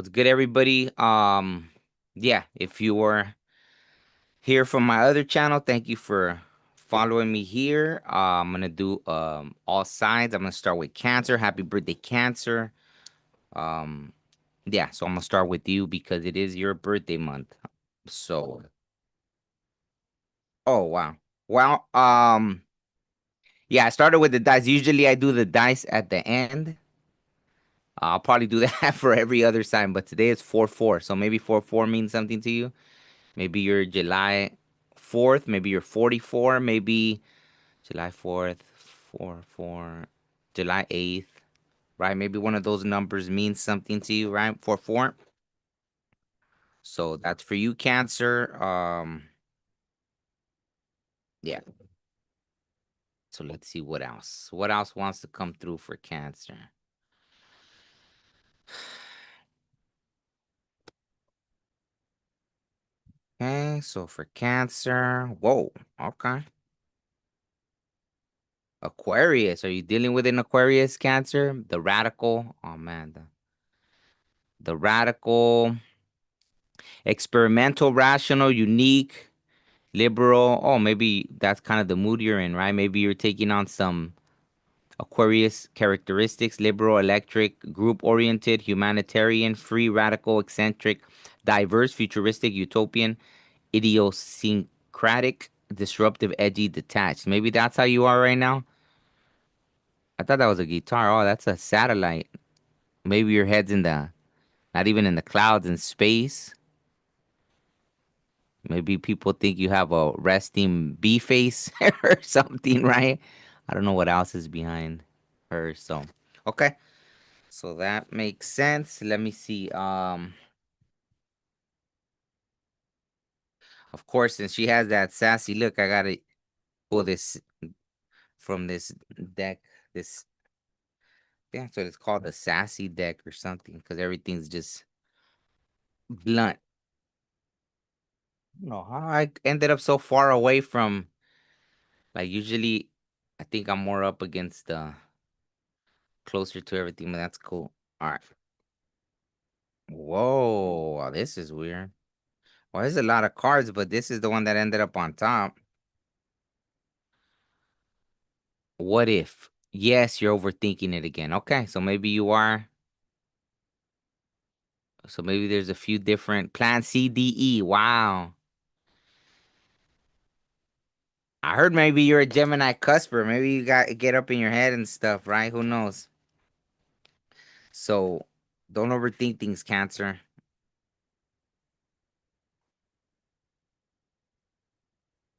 What's good, everybody? Yeah, if you were here from my other channel, thank you for following me here. I'm gonna do all signs. I'm gonna start with Cancer. Happy birthday, Cancer. Um, yeah, so I'm gonna start with you because it is your birthday month. So, oh wow. Well, yeah, I started with the dice. Usually I do the dice at the end. I'll probably do that for every other sign, but today it's 4-4. So maybe 4-4 means something to you. Maybe you're July 4th. Maybe you're 44. Maybe July 4th, 4-4, July 8th, right? Maybe one of those numbers means something to you, right? 4-4. So that's for you, Cancer. Yeah. So let's see what else. What else wants to come through for Cancer? Okay, so for Cancer, whoa, okay. Aquarius, are you dealing with an Aquarius, Cancer? The radical, oh man, the radical, experimental, rational, unique, liberal. Oh, maybe that's kind of the mood you're in, right? Maybe you're taking on some Aquarius characteristics: liberal, electric, group oriented, humanitarian, free, radical, eccentric, diverse, futuristic, utopian, idiosyncratic, disruptive, edgy, detached. Maybe that's how you are right now. I thought that was a guitar. Oh, that's a satellite. Maybe your head's in the, not even in the clouds, in space. Maybe people think you have a resting bee face or something, right? I don't know what else is behind her. So, okay. So that makes sense. Let me see. Of course, since she has that sassy look, I gotta pull this from this deck. This, yeah, so it's called the sassy deck or something because everything's just blunt. No, how I ended up so far away from, like, usually I think I'm more up against closer to everything, but that's cool. All right. Whoa, wow, this is weird. Well, there's a lot of cards, but this is the one that ended up on top. What if? Yes, you're overthinking it again. Okay, so maybe you are. So maybe there's a few different plan C, D, E. Wow. I heard maybe you're a Gemini cusper. Maybe you got get up in your head and stuff, right? Who knows? So don't overthink things, Cancer.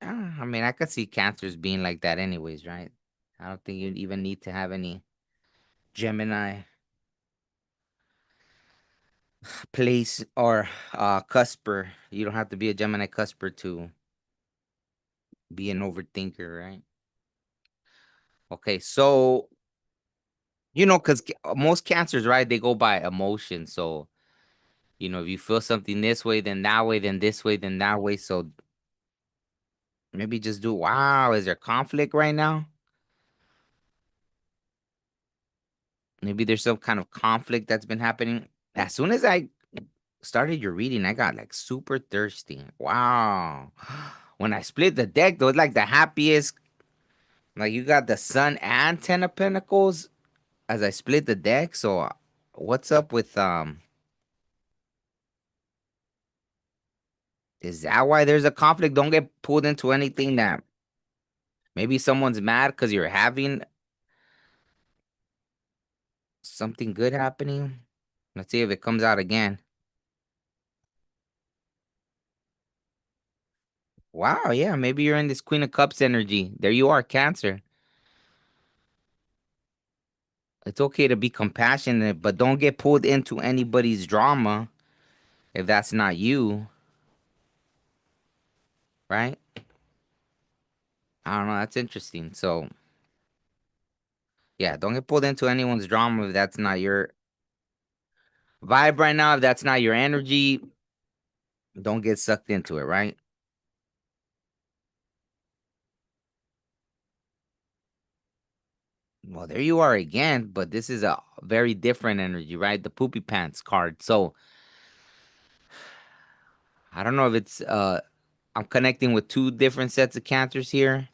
I mean, I could see Cancers being like that anyways, right? I don't think you even need to have any Gemini place or cusper. You don't have to be a Gemini cusper to be an overthinker, right? Okay, so because most cancers, right, they go by emotion. So if you feel something this way, then that way, then this way, then that way. So maybe just do. Wow, is there conflict right now? Maybe there's some kind of conflict that's been happening. As soon as I started your reading, I got like super thirsty. Wow. When I split the deck, though, it's like the happiest. Like you got the Sun and Ten of Pentacles as I split the deck. So what's up with is that why there's a conflict? Don't get pulled into anything that maybe someone's mad because you're having something good happening. Let's see if it comes out again. Wow, yeah, maybe you're in this Queen of Cups energy. There you are, Cancer. It's okay to be compassionate, but don't get pulled into anybody's drama if that's not you, right? I don't know. That's interesting. So, yeah, don't get pulled into anyone's drama if that's not your vibe right now. If that's not your energy, don't get sucked into it, right? Well, there you are again, but this is a very different energy, right? The poopy pants card. So I don't know if it's I'm connecting with two different sets of cancers here,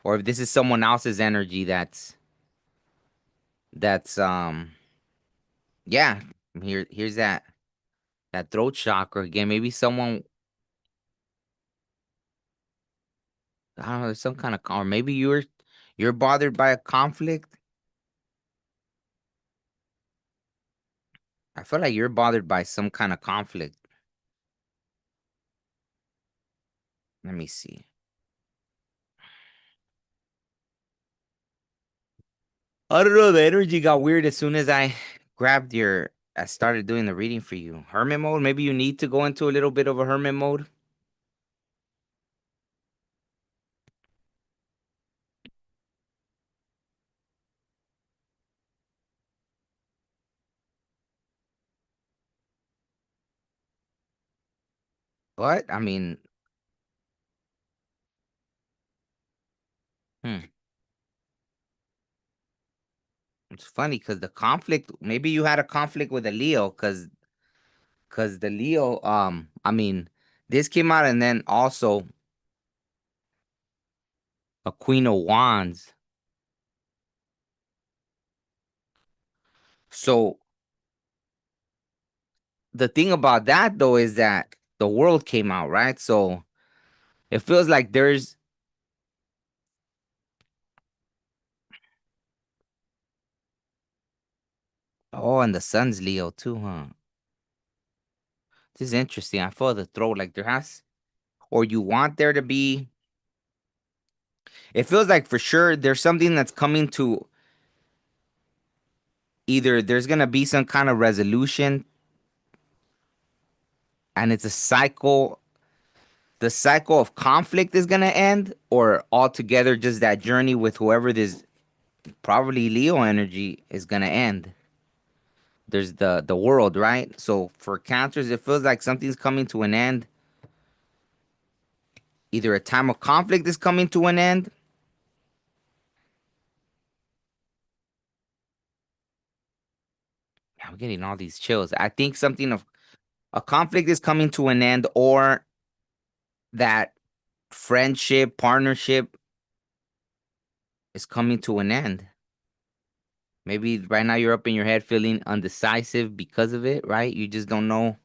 or if this is someone else's energy that's yeah. Here's that throat chakra again. Maybe someone, I don't know, there's some kind of, or maybe you're bothered by a conflict. I feel like you're bothered by some kind of conflict. Let me see. I don't know. The energy got weird as soon as I started doing the reading for you. Hermit mode. Maybe you need to go into a little bit of a hermit mode. But I mean, hmm, it's funny because the conflict. Maybe you had a conflict with a Leo, because the Leo. I mean, this came out, and then also a Queen of Wands. So the thing about that though is that the world came out, right? So it feels like there's, oh, and the sun's Leo too, huh? This is interesting. I feel the throat like there has, or you want there to be. It feels like for sure there's something that's coming to, either there's gonna be some kind of resolution, and it's a cycle. The cycle of conflict is gonna end, or altogether just that journey with whoever this probably Leo energy is gonna end. There's the world, right? So for cancers, it feels like something's coming to an end. Either a time of conflict is coming to an end. I'm getting all these chills. I think something of a conflict is coming to an end, or that friendship, partnership is coming to an end. Maybe right now you're up in your head feeling undecisive because of it, right? You just don't know,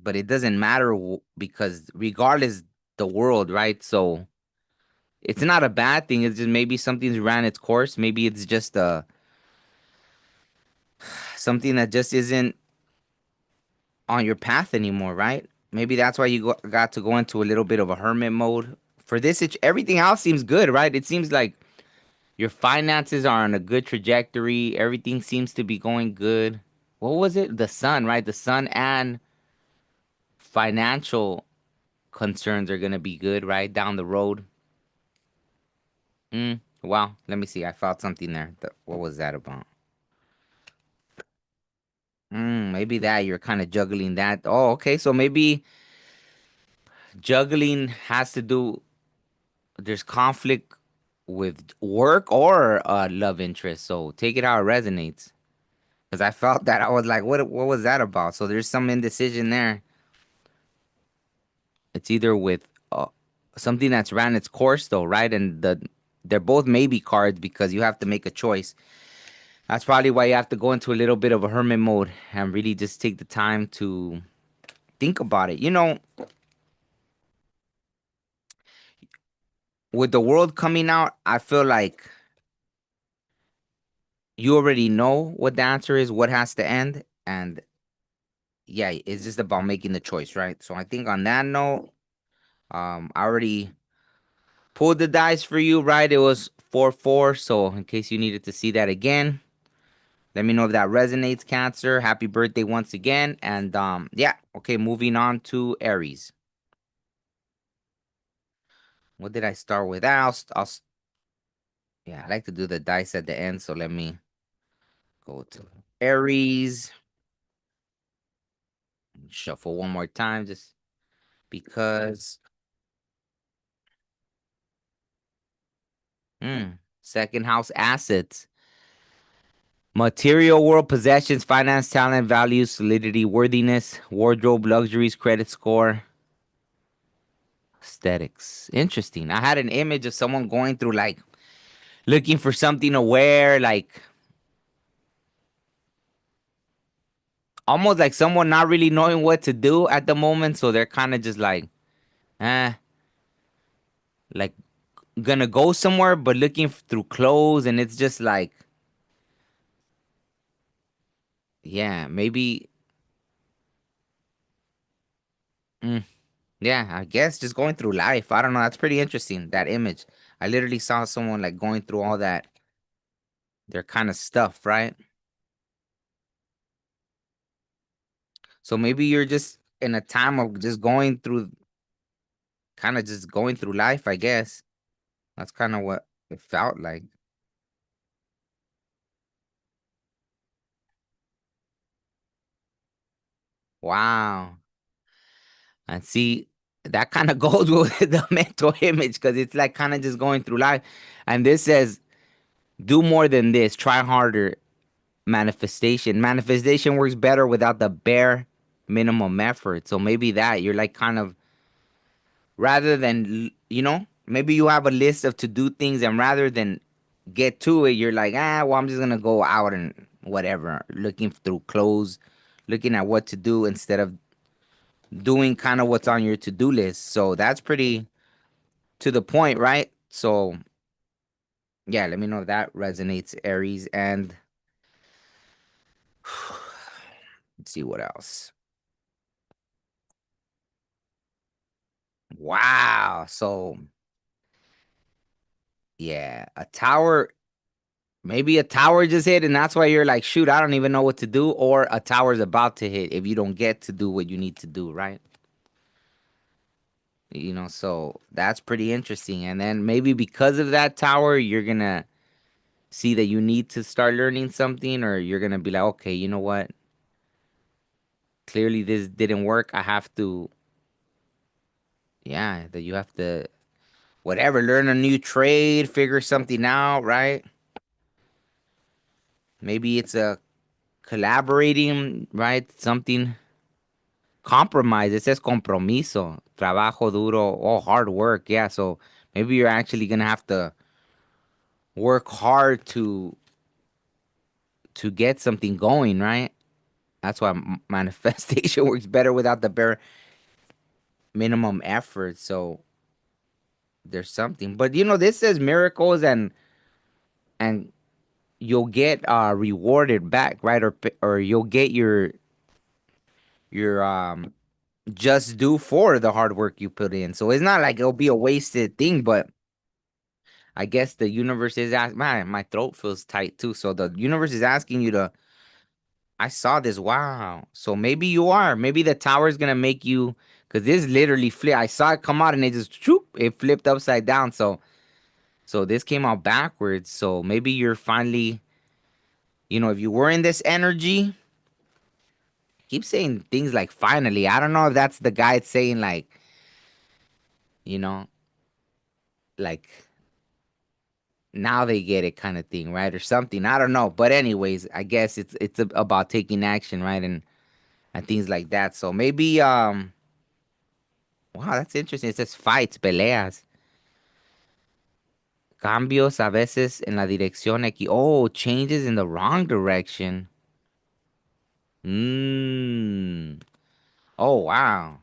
but it doesn't matter because regardless, the world, right? So it's not a bad thing. It's just maybe something's ran its course. Maybe it's just something that just isn't on your path anymore, right? Maybe that's why got to go into a little bit of a hermit mode. For this, everything else seems good, right? It seems like your finances are on a good trajectory. Everything seems to be going good. What was it? The sun, right? The sun and financial concerns are gonna be good, right? Down the road. Wow. Let me see. I felt something there. What was that about? Maybe that you're kind of juggling that. Oh, okay. So maybe juggling has to do. There's conflict with work or love interest. So take it how it resonates. Because I felt that I was like, what was that about? So there's some indecision there. It's either with something that's ran its course though, right? And they're both maybe cards because you have to make a choice. That's probably why you have to go into a little bit of a hermit mode and really just take the time to think about it. With the world coming out, I feel like you already know what the answer is, what has to end, and yeah, it's just about making the choice, right? So I think on that note, I already pulled the dice for you, right? It was 4-4. So in case you needed to see that again, let me know if that resonates, Cancer. Happy birthday once again. And yeah, okay, moving on to Aries. What did I start with? Yeah, I like to do the dice at the end, so let me go to Aries. Shuffle one more time just because. Second house assets. Material world, possessions, finance, talent, values, solidity, worthiness, wardrobe, luxuries, credit score, aesthetics. Interesting. I had an image of someone going through like looking for something to wear, like almost like someone not really knowing what to do at the moment. So they're kind of just eh, like gonna go somewhere, but looking through clothes. And it's just like, yeah, maybe, mm, yeah, I guess just going through life. I don't know. That's pretty interesting, that image. I literally saw someone like going through all that, their kind of stuff, right? So maybe you're just in a time of just going through, kind of just going through life, I guess. That's kind of what it felt like. Wow. And see, that kind of goes with the mental image because it's like kind of just going through life. And this says, do more than this, try harder. Manifestation. Manifestation works better without the bare minimum effort. So maybe that you're like kind of rather than, maybe you have a list of to do things and rather than get to it, you're like, well, I'm just gonna go out and whatever, looking through clothes, looking at what to do instead of doing kind of what's on your to-do list. So that's pretty to the point, right? So yeah, let me know if that resonates, Aries. And let's see what else. Wow. So yeah, a tower, maybe a tower just hit, and that's why you're like, shoot, I don't even know what to do, or a tower's about to hit if you don't get to do what you need to do, right? So that's pretty interesting. And then maybe because of that tower, you're gonna see that you need to start learning something, or you're gonna be like, okay, you know what? Clearly this didn't work. I have to, yeah, that you have to, whatever, learn a new trade, figure something out, right? Maybe it's a collaborating, right? Something compromise. It says compromiso, trabajo duro, oh, hard work. Yeah, so maybe you're actually gonna have to work hard to get something going, right? That's why manifestation works better without the bare minimum effort. So there's something, but this says miracles and you'll get rewarded back, right? Or you'll get your just due for the hard work you put in. So it's not like it'll be a wasted thing, but I guess the universe is asking. Man, my throat feels tight too. So the universe is asking you to. I saw this. Wow. So maybe you are. Maybe the tower is gonna make you. Cause this literally flip. I saw it come out and it just it flipped upside down. So this came out backwards. So maybe you're finally. If you were in this energy, keep saying things like finally. I don't know if that's the guy saying you know, like now they get it kind of thing, right? Or something. I don't know. But anyways, I guess it's about taking action, right? And things like that. So maybe wow, that's interesting. It says fights, peleas, cambios a veces en la dirección oh, changes in the wrong direction. Mm. Oh, wow.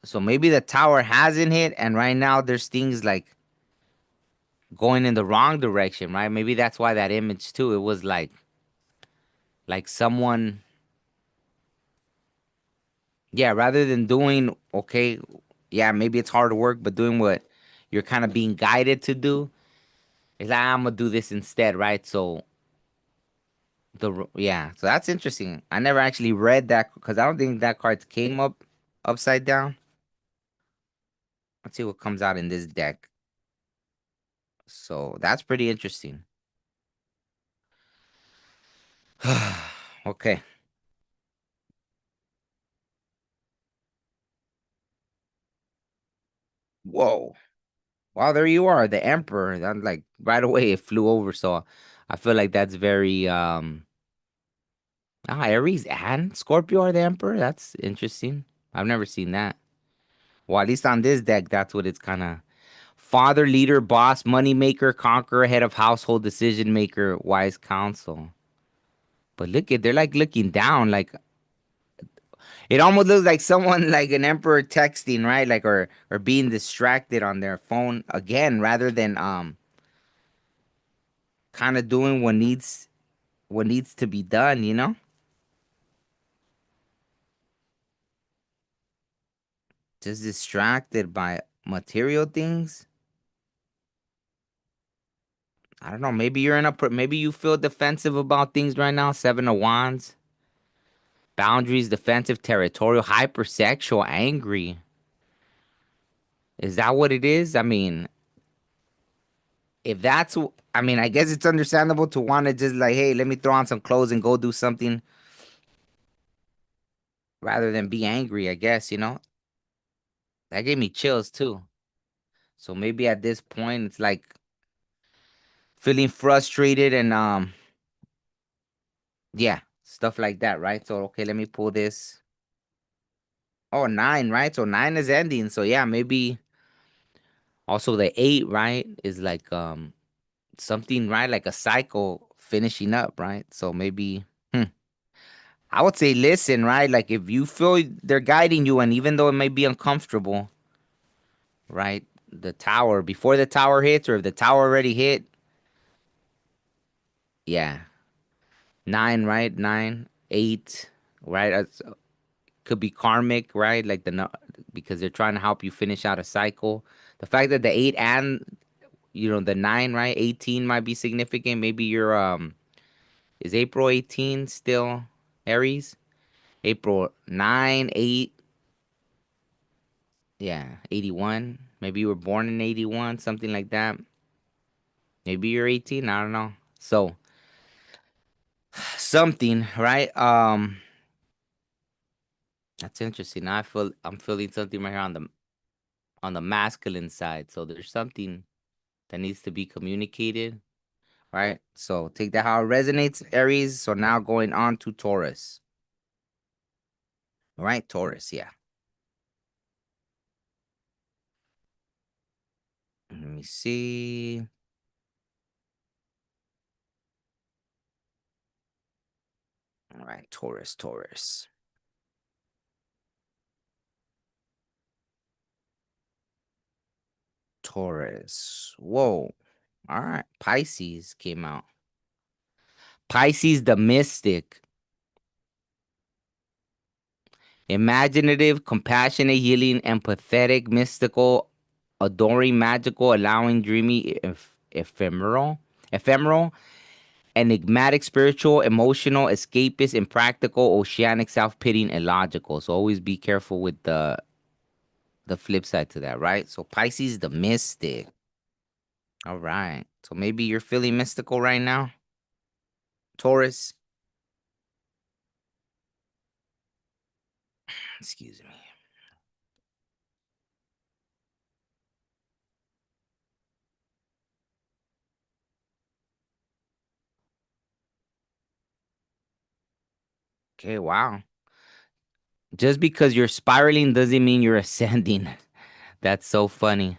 So maybe the tower hasn't hit, and right now there's things like going in the wrong direction, right? Maybe that's why that image too. It was like someone, yeah, rather than doing okay, yeah, maybe it's hard work, but doing what you're kind of being guided to do, it's like I'm gonna do this instead, right? So yeah, so that's interesting. I never actually read that because I don't think that card came up upside down. Let's see what comes out in this deck. So that's pretty interesting. Okay. Whoa. Wow, there you are, the Emperor. That like right away it flew over. So I feel like that's very Aries and Scorpio are the Emperor. That's interesting. I've never seen that. Well, at least on this deck, that's what it's kind of father, leader, boss, money maker, conqueror, head of household, decision maker, wise counsel. But look at they're like looking down, like it almost looks like someone like an emperor texting, right? Like or being distracted on their phone again, rather than kind of doing what needs to be done, you know? Just distracted by material things. I don't know. Maybe you're in a maybe you feel defensive about things right now. Seven of Wands, boundaries, defensive, territorial, hypersexual, angry. Is that what it is? I mean, if that's, I mean, I guess it's understandable to want to just like, hey, let me throw on some clothes and go do something rather than be angry. I guess that gave me chills too. So maybe at this point, it's like feeling frustrated and yeah, stuff like that, right? So okay, let me pull this. Oh, nine, right? So nine is ending. So yeah, maybe also the eight, right, is like something, right, like a cycle finishing up, right? So maybe. I would say listen, right? Like if you feel they're guiding you, and even though it may be uncomfortable, right? The tower, before the tower hits, or if the tower already hit, yeah. Nine, right? Nine, eight, right? Could be karmic, right? Like because they're trying to help you finish out a cycle. The fact that the eight and the nine, right? 18 might be significant. Maybe you're is April 18 still Aries? April 9, 8, yeah, 81. Maybe you were born in 81, something like that. Maybe you're 18, I don't know. So, something, right? That's interesting. I'm feeling something right here on the masculine side. So there's something that needs to be communicated, right? So take that how it resonates, Aries. So now going on to Taurus. All right, Taurus, yeah. Let me see. All right, Taurus, Taurus. Taurus. Whoa. All right. Pisces came out. Pisces the mystic. Imaginative, compassionate, healing, empathetic, mystical, adoring, magical, allowing, dreamy, ephemeral, enigmatic, spiritual, emotional, escapist, impractical, oceanic, self-pitying, illogical. So always be careful with the flip side to that, right? So Pisces the mystic. All right. So maybe you're feeling mystical right now, Taurus. Excuse me. Okay, wow. Just because you're spiraling doesn't mean you're ascending. That's so funny.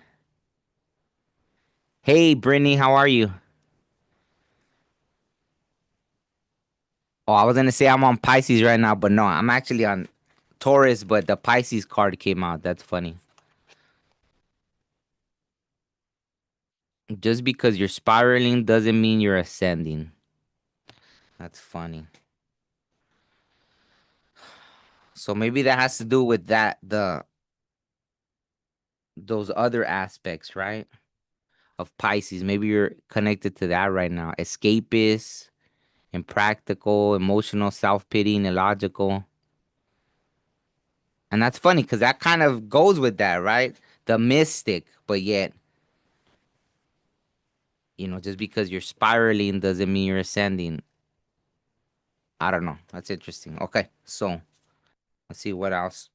Hey, Brittany, how are you? Oh, I was gonna say I'm on Pisces right now, but no, I'm actually on Taurus, but the Pisces card came out. That's funny. Just because you're spiraling doesn't mean you're ascending. That's funny. So maybe that has to do with those other aspects, right? Of Pisces. Maybe you're connected to that right now. Escapist, impractical, emotional, self-pitying, illogical. And that's funny because that kind of goes with that, right? The mystic, but yet, just because you're spiraling doesn't mean you're ascending. I don't know. That's interesting. Okay, so let's see what else.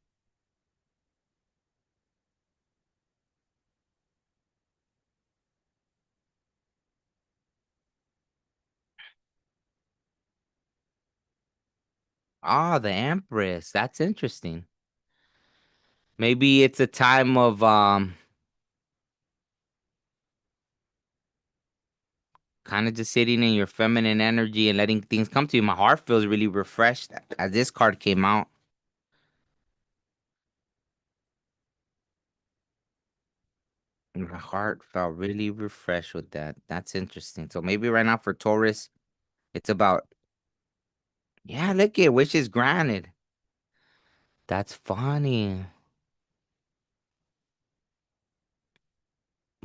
Ah, the Empress. That's interesting. Maybe it's a time of kind of just sitting in your feminine energy and letting things come to you. My heart feels really refreshed as this card came out. My heart felt really refreshed with that. That's interesting. So maybe right now for Taurus, it's about, yeah, look at wishes granted. That's funny.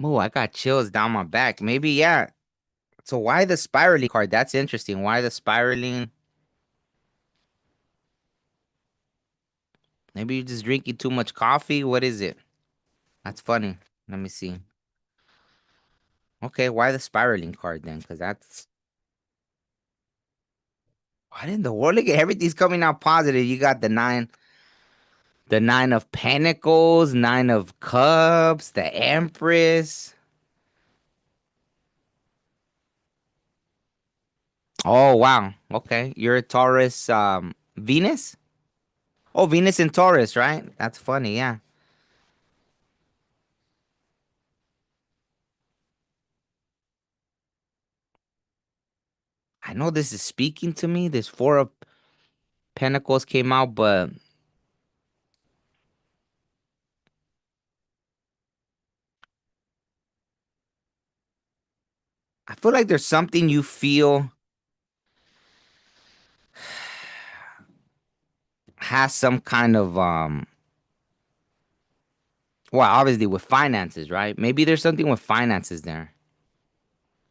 Oh, I got chills down my back. Maybe, yeah. So why the spiraling card? That's interesting. Why the spiraling? Maybe you're just drinking too much coffee. What is it? That's funny. Let me see. Okay, why the spiraling card then? Because that's what in the world? Look at everything's coming out positive. You got the nine of pentacles, nine of cups, the empress. Oh wow. Okay. You're a Taurus Venus? Oh, Venus and Taurus, right? That's funny, yeah. I know this is speaking to me. This four of pentacles came out, but I feel like there's something you feel has some kind of well, obviously with finances, right? Maybe there's something with finances there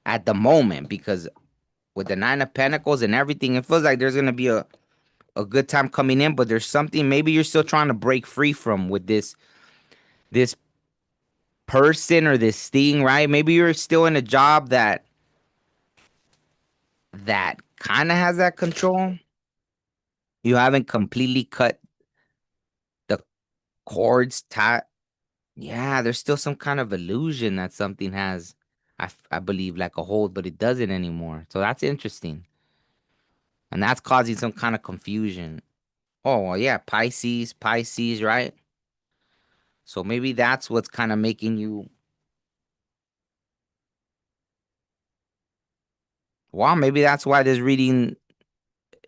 at the moment because with the nine of pentacles and everything, it feels like there's gonna be a good time coming in, but there's something maybe you're still trying to break free from with this person or this thing, right? Maybe you're still in a job that kind of has that control. You haven't completely cut the cords tight. Yeah, there's still some kind of illusion that something has, I believe, like a hold, but it doesn't anymore. So that's interesting. And that's causing some kind of confusion. Oh, well, yeah, Pisces, right? So maybe that's what's kind of making you, wow, maybe that's why this reading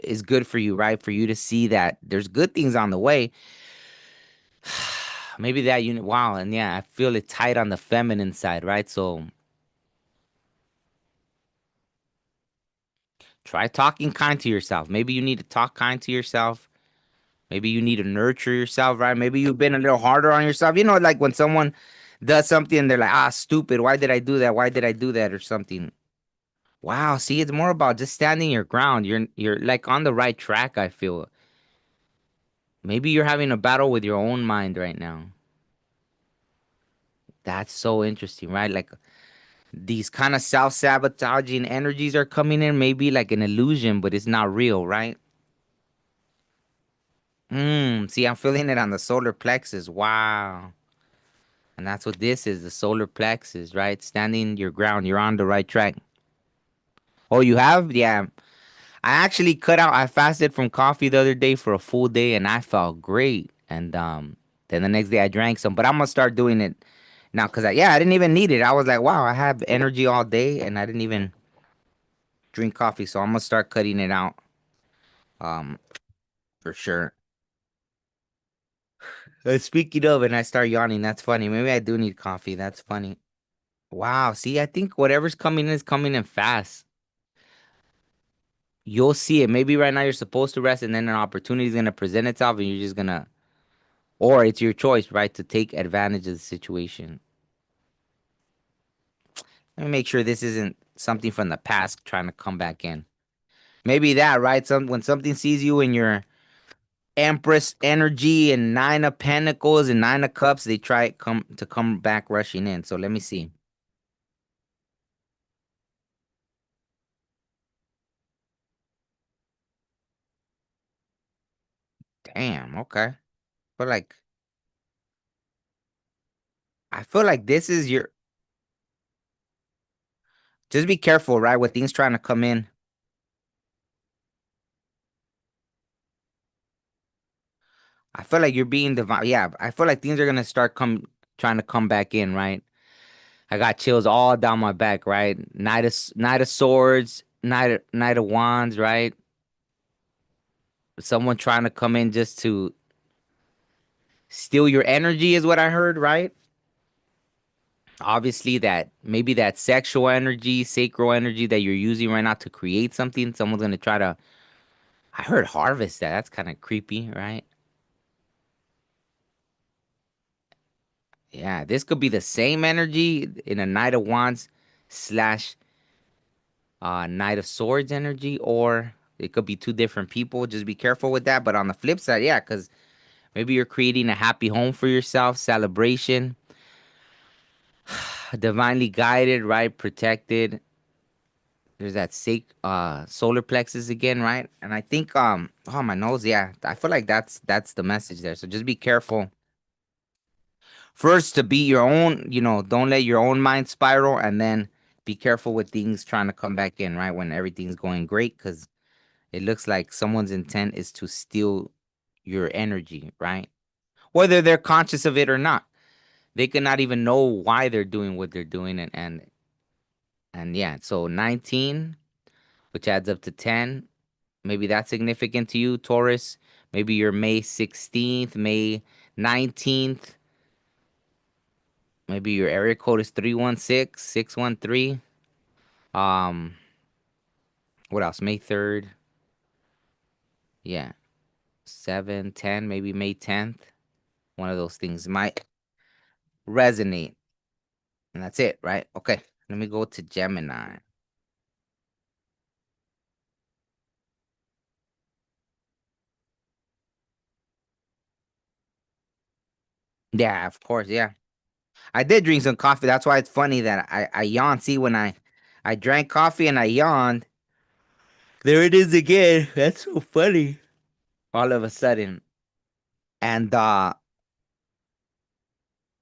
is good for you, right? For you to see that there's good things on the way. Maybe that unit, wow, and yeah, I feel it tight on the feminine side, right? So try talking kind to yourself. Maybe you need to talk kind to yourself. Maybe you need to nurture yourself, right? Maybe you've been a little harder on yourself. You know, like when someone does something and they're like, ah, stupid. Why did I do that? Why did I do that? Or something. Wow. See, it's more about just standing your ground. You're like on the right track, I feel. Maybe you're having a battle with your own mind right now. That's so interesting, right? Like these kind of self-sabotaging energies are coming in, maybe like an illusion, but it's not real, right? See, I'm feeling it on the solar plexus. Wow. And that's what this is, the solar plexus, right? Standing your ground. You're on the right track. Oh, you have? Yeah. I actually I fasted from coffee the other day for a full day and I felt great. And then the next day I drank some, but I'm gonna start doing it now because I didn't even need it. I was like, wow, I have energy all day and I didn't even drink coffee, so I'm gonna start cutting it out. Um, for sure. Speaking of, and I start yawning. That's funny. Maybe I do need coffee. That's funny. Wow. See, I think whatever's coming in is coming in fast. You'll see it. Maybe right now you're supposed to rest, and then an opportunity is gonna present itself, and you're just gonna, or it's your choice, right, to take advantage of the situation. Let me make sure this isn't something from the past trying to come back in. Maybe that, right? When something sees you in your Empress energy and Nine of Pentacles and Nine of Cups, they try come back rushing in. So let me see. Damn. Okay. But like, I feel like this is your. Just be careful, right? With things trying to come in. I feel like you're being divine. Yeah, I feel like things are gonna start trying to come back in, right? I got chills all down my back, right? Knight of Swords, Knight of Wands, right? Someone trying to come in just to steal your energy is what I heard, right? Obviously, that maybe that sexual energy, sacral energy that you're using right now to create something, someone's gonna try to. I heard harvest that. That's kind of creepy, right? Yeah, this could be the same energy in a Knight of Wands slash Knight of Swords energy, or it could be two different people. Just be careful with that. But on the flip side, yeah, because maybe you're creating a happy home for yourself, celebration, divinely guided, right? Protected. There's that solar plexus again, right? And I think oh my nose, yeah. I feel like that's the message there. So just be careful. First to be your own, don't let your own mind spiral, and then be careful with things trying to come back in, right? When everything's going great, because it looks like someone's intent is to steal your energy, right? Whether they're conscious of it or not. They could not even know why they're doing what they're doing, and yeah, so 19, which adds up to 10. Maybe that's significant to you, Taurus. Maybe you're May 16th, May 19th. Maybe your area code is 316, 613. Um, what else? May 3rd. Yeah. 7, 10. Maybe May 10th. One of those things might resonate. And that's it, right? Okay. Let me go to Gemini. Yeah, of course. Yeah. I did drink some coffee. That's why it's funny that I yawned. See, when I drank coffee and I yawned, there it is again. That's so funny. All of a sudden. And and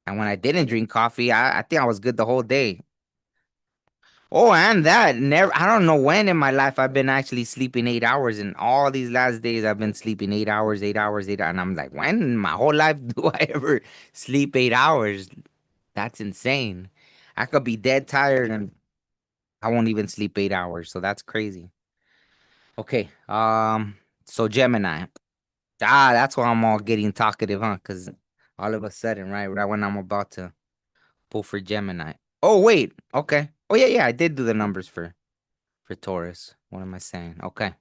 when I didn't drink coffee, I think I was good the whole day. Oh, and that never I don't know when in my life I've been actually sleeping 8 hours, and all these last days I've been sleeping 8 hours, 8 hours, 8 hours. And I'm like, when in my whole life do I ever sleep 8 hours? That's insane. I could be dead tired and I won't even sleep 8 hours. So that's crazy. Okay. So Gemini. That's why I'm all getting talkative, huh? Because all of a sudden, right when I'm about to pull for Gemini. Oh, wait. Okay. Oh, yeah, yeah. I did do the numbers for Taurus. What am I saying? Okay.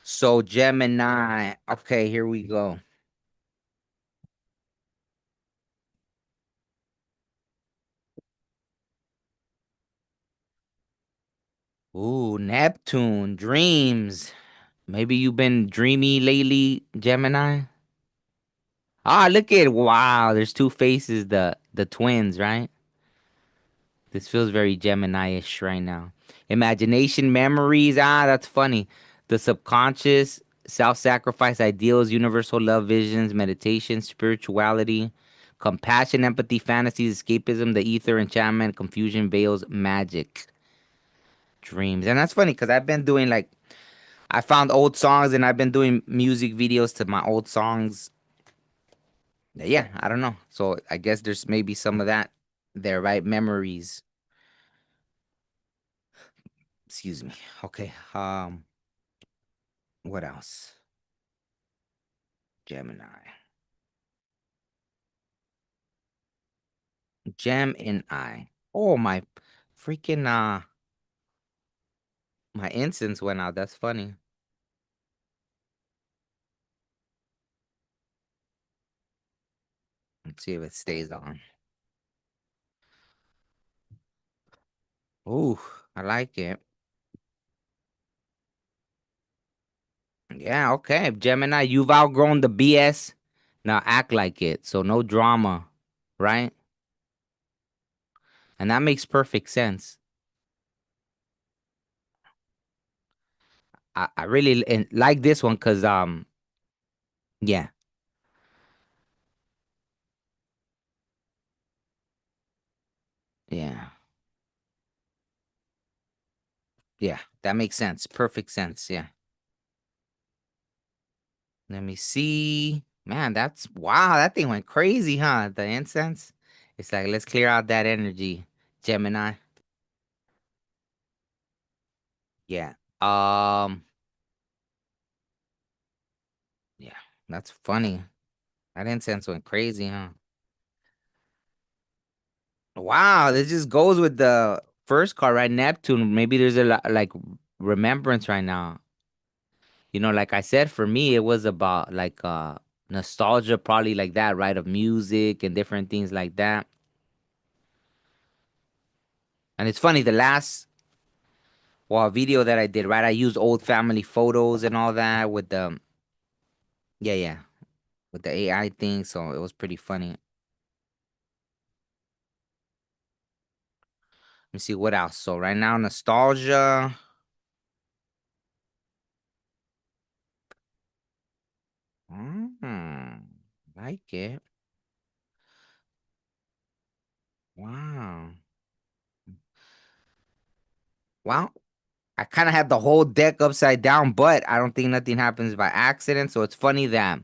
So Gemini. Okay, here we go. Ooh, Neptune, dreams. Maybe you've been dreamy lately, Gemini. Look at wow. There's two faces, the twins, right? This feels very Gemini-ish right now. Imagination, memories. That's funny. The subconscious, self-sacrifice ideals, universal love visions, meditation, spirituality, compassion, empathy, fantasies, escapism, the ether, enchantment, confusion, veils, magic, dreams. And that's funny because I've been doing like I found old songs and I've been doing music videos to my old songs. Yeah, I don't know. So I guess there's maybe some of that there, right? Memories. Excuse me. Okay. What else? Gemini. Gem and I. Oh my freaking my incense went out. That's funny. Let's see if it stays on. Ooh, I like it. Yeah, okay. Gemini, you've outgrown the BS. Now act like it. So no drama, right? And that makes perfect sense. I really like this one because yeah, yeah, yeah. That makes sense. Perfect sense. Yeah. Let me see. Man, that's wow, that thing went crazy, huh? The incense. It's like let's clear out that energy, Gemini. Yeah. Yeah, that's funny. That incense went crazy, huh? Wow, this just goes with the first card, right? Neptune. Maybe there's a lot like remembrance right now. Like I said, for me, it was about like nostalgia, probably like that, right? Of music and different things like that. And it's funny, the last video that I did, right? I used old family photos and all that with the yeah, yeah, with the AI thing, so it was pretty funny. Let me see what else. So right now, nostalgia. Like it. Wow. Well, I kind of had the whole deck upside down, but I don't think nothing happens by accident. So it's funny that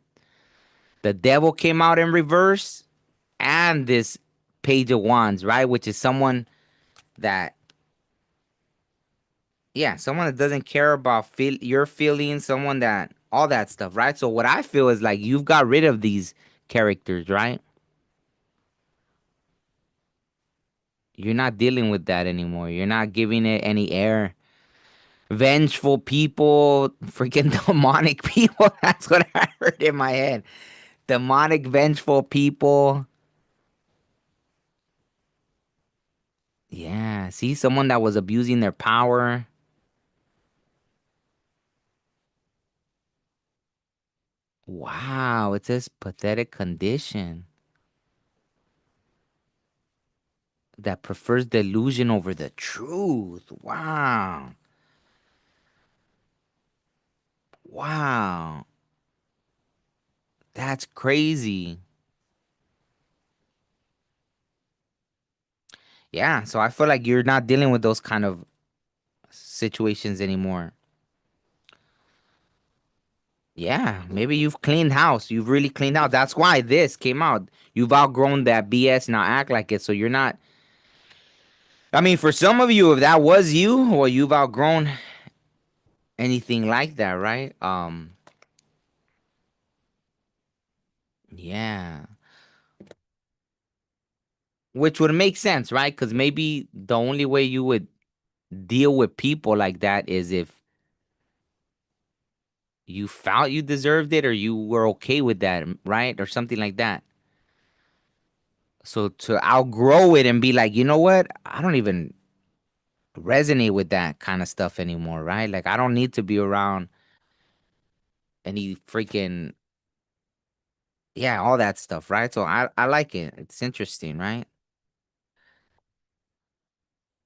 the devil came out in reverse and this page of wands, right? Which is someone that, yeah, someone that doesn't care about your feelings, someone that, all that stuff, right? So what I feel is like you've got rid of these characters, right? You're not dealing with that anymore. You're not giving it any air. Vengeful people, freaking demonic people. That's what I heard in my head. Demonic, vengeful people. Yeah, see, someone that was abusing their power. Wow, it says pathetic condition that prefers delusion over the truth. Wow. Wow. That's crazy. Yeah, so I feel like you're not dealing with those kind of situations anymore. Yeah, maybe you've cleaned house. You've really cleaned out. That's why this came out. You've outgrown that BS. Now act like it. So you're not. I mean, for some of you, if that was you, well, you've outgrown anything like that, right? Yeah. Which would make sense, right? Because maybe the only way you would deal with people like that is if you felt you deserved it or you were okay with that, right? Or something like that. So to outgrow it and be like, you know what? I don't even resonate with that kind of stuff anymore, right? Like I don't need to be around any freaking yeah, all that stuff, right? So I like it. It's interesting, right?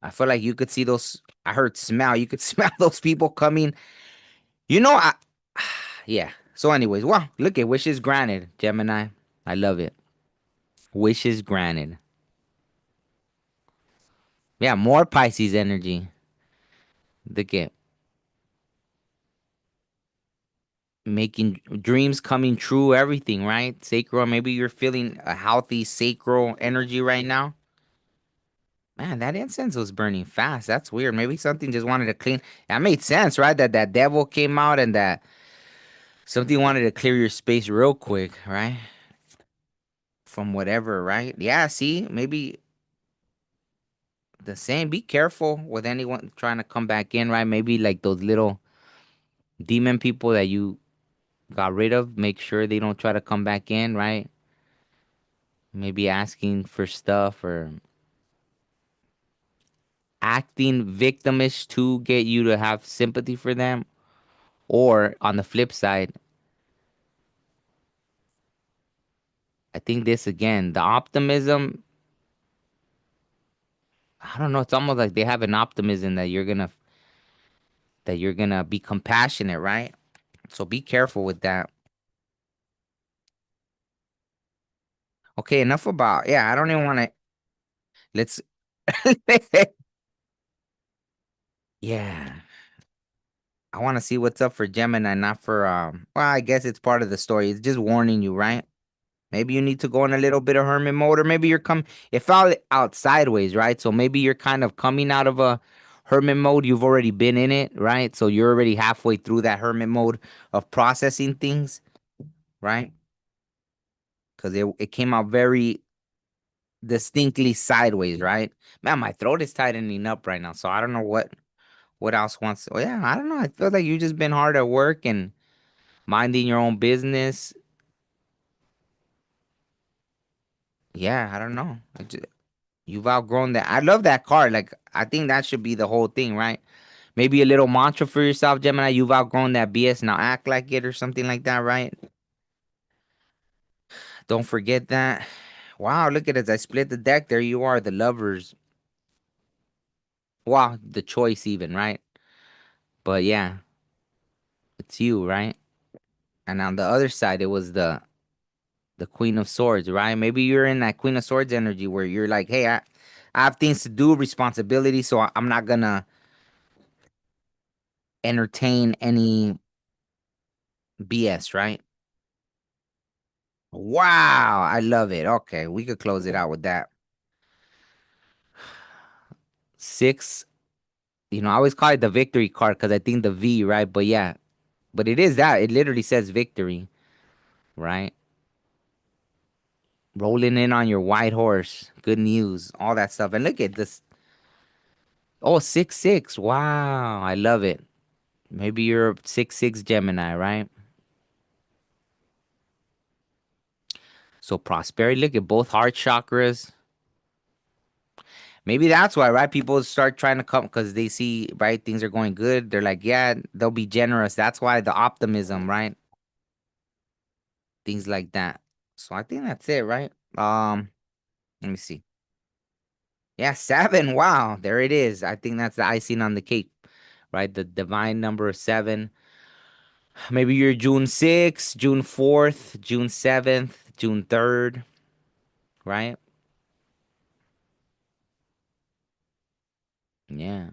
I feel like you could see those I heard smell. You could smell those people coming. I yeah. So anyways, well, look at wishes granted, Gemini. I love it. Wishes granted. Yeah, more Pisces energy. Look at making dreams coming true, everything, right? Sacral. Maybe you're feeling a healthy sacral energy right now. Man, that incense was burning fast. That's weird. Maybe something just wanted to clean. That made sense, right? That devil came out and that something wanted to clear your space real quick, right? From whatever, right? Yeah, see, maybe the same. Be careful with anyone trying to come back in, right? Maybe like those little demon people that you got rid of. Make sure they don't try to come back in, right? Maybe asking for stuff or acting victimish to get you to have sympathy for them. Or on the flip side, I think this again, the optimism, I don't know, it's almost like they have an optimism that you're gonna be compassionate, right? So be careful with that. Okay, enough about yeah, I don't even want to let's yeah. I want to see what's up for Gemini, not for well, I guess it's part of the story. It's just warning you, right? Maybe you need to go in a little bit of hermit mode, or maybe you're it fell out sideways, right? So maybe you're kind of coming out of a hermit mode. You've already been in it, right? So you're already halfway through that hermit mode of processing things, right? Because it came out very distinctly sideways, right? Man, my throat is tightening up right now, so I don't know what else wants. Oh yeah, I don't know. I feel like you've just been hard at work and minding your own business. Yeah, I don't know. You've outgrown that. I love that card. Like, I think that should be the whole thing, right? Maybe a little mantra for yourself, Gemini. You've outgrown that BS. Now act like it or something like that, right? Don't forget that. Wow, look at it. I split the deck. There you are, the lovers. Wow, the choice even, right? But yeah, it's you, right? And on the other side, it was the Queen of Swords, right? Maybe you're in that Queen of Swords energy where you're like, hey, I have things to do, responsibility, so I'm not gonna entertain any BS, right? Wow, I love it. Okay, we could close it out with that. Six, I always call it the victory card because I think the V, right? But yeah, but it is that. It literally says victory, right? Rolling in on your white horse. Good news, all that stuff. And look at this. Oh, 6-6. Wow, I love it. Maybe you're a 6-6 Gemini, right? So prosperity, look at both heart chakras. Maybe that's why, right? People start trying to come because they see, right, things are going good. They're like, yeah, they'll be generous. That's why the optimism, right? Things like that. So I think that's it, right? Let me see. Yeah, 7. Wow, there it is. I think that's the icing on the cake, right? The divine number of 7. Maybe you're June 6th, June 4th, June 7th, June 3rd, right? Yeah.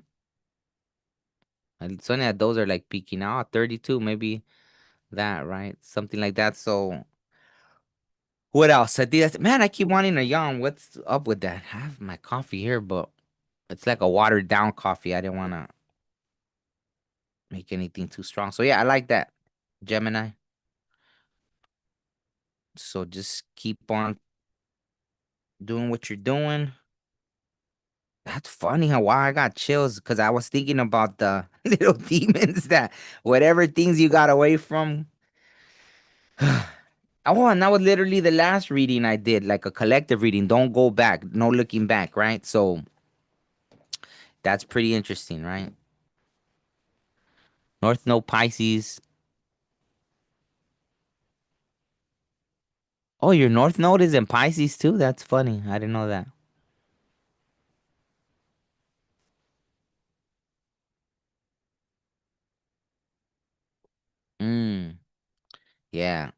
And it's funny that those are like peaking out. 32, maybe that, right? Something like that. So what else? I think that's, man, I keep wanting a yawn. What's up with that? I have my coffee here, but it's like a watered down coffee. I didn't want to make anything too strong. So yeah, I like that. Gemini. So just keep on doing what you're doing. That's funny how why I got chills because I was thinking about the little demons that whatever things you got away from. Oh, and that was literally the last reading I did, like a collective reading. Don't go back, no looking back, right? So that's pretty interesting, right? North Node Pisces. Oh, your North Node is in Pisces too? That's funny. I didn't know that. Mm, yeah.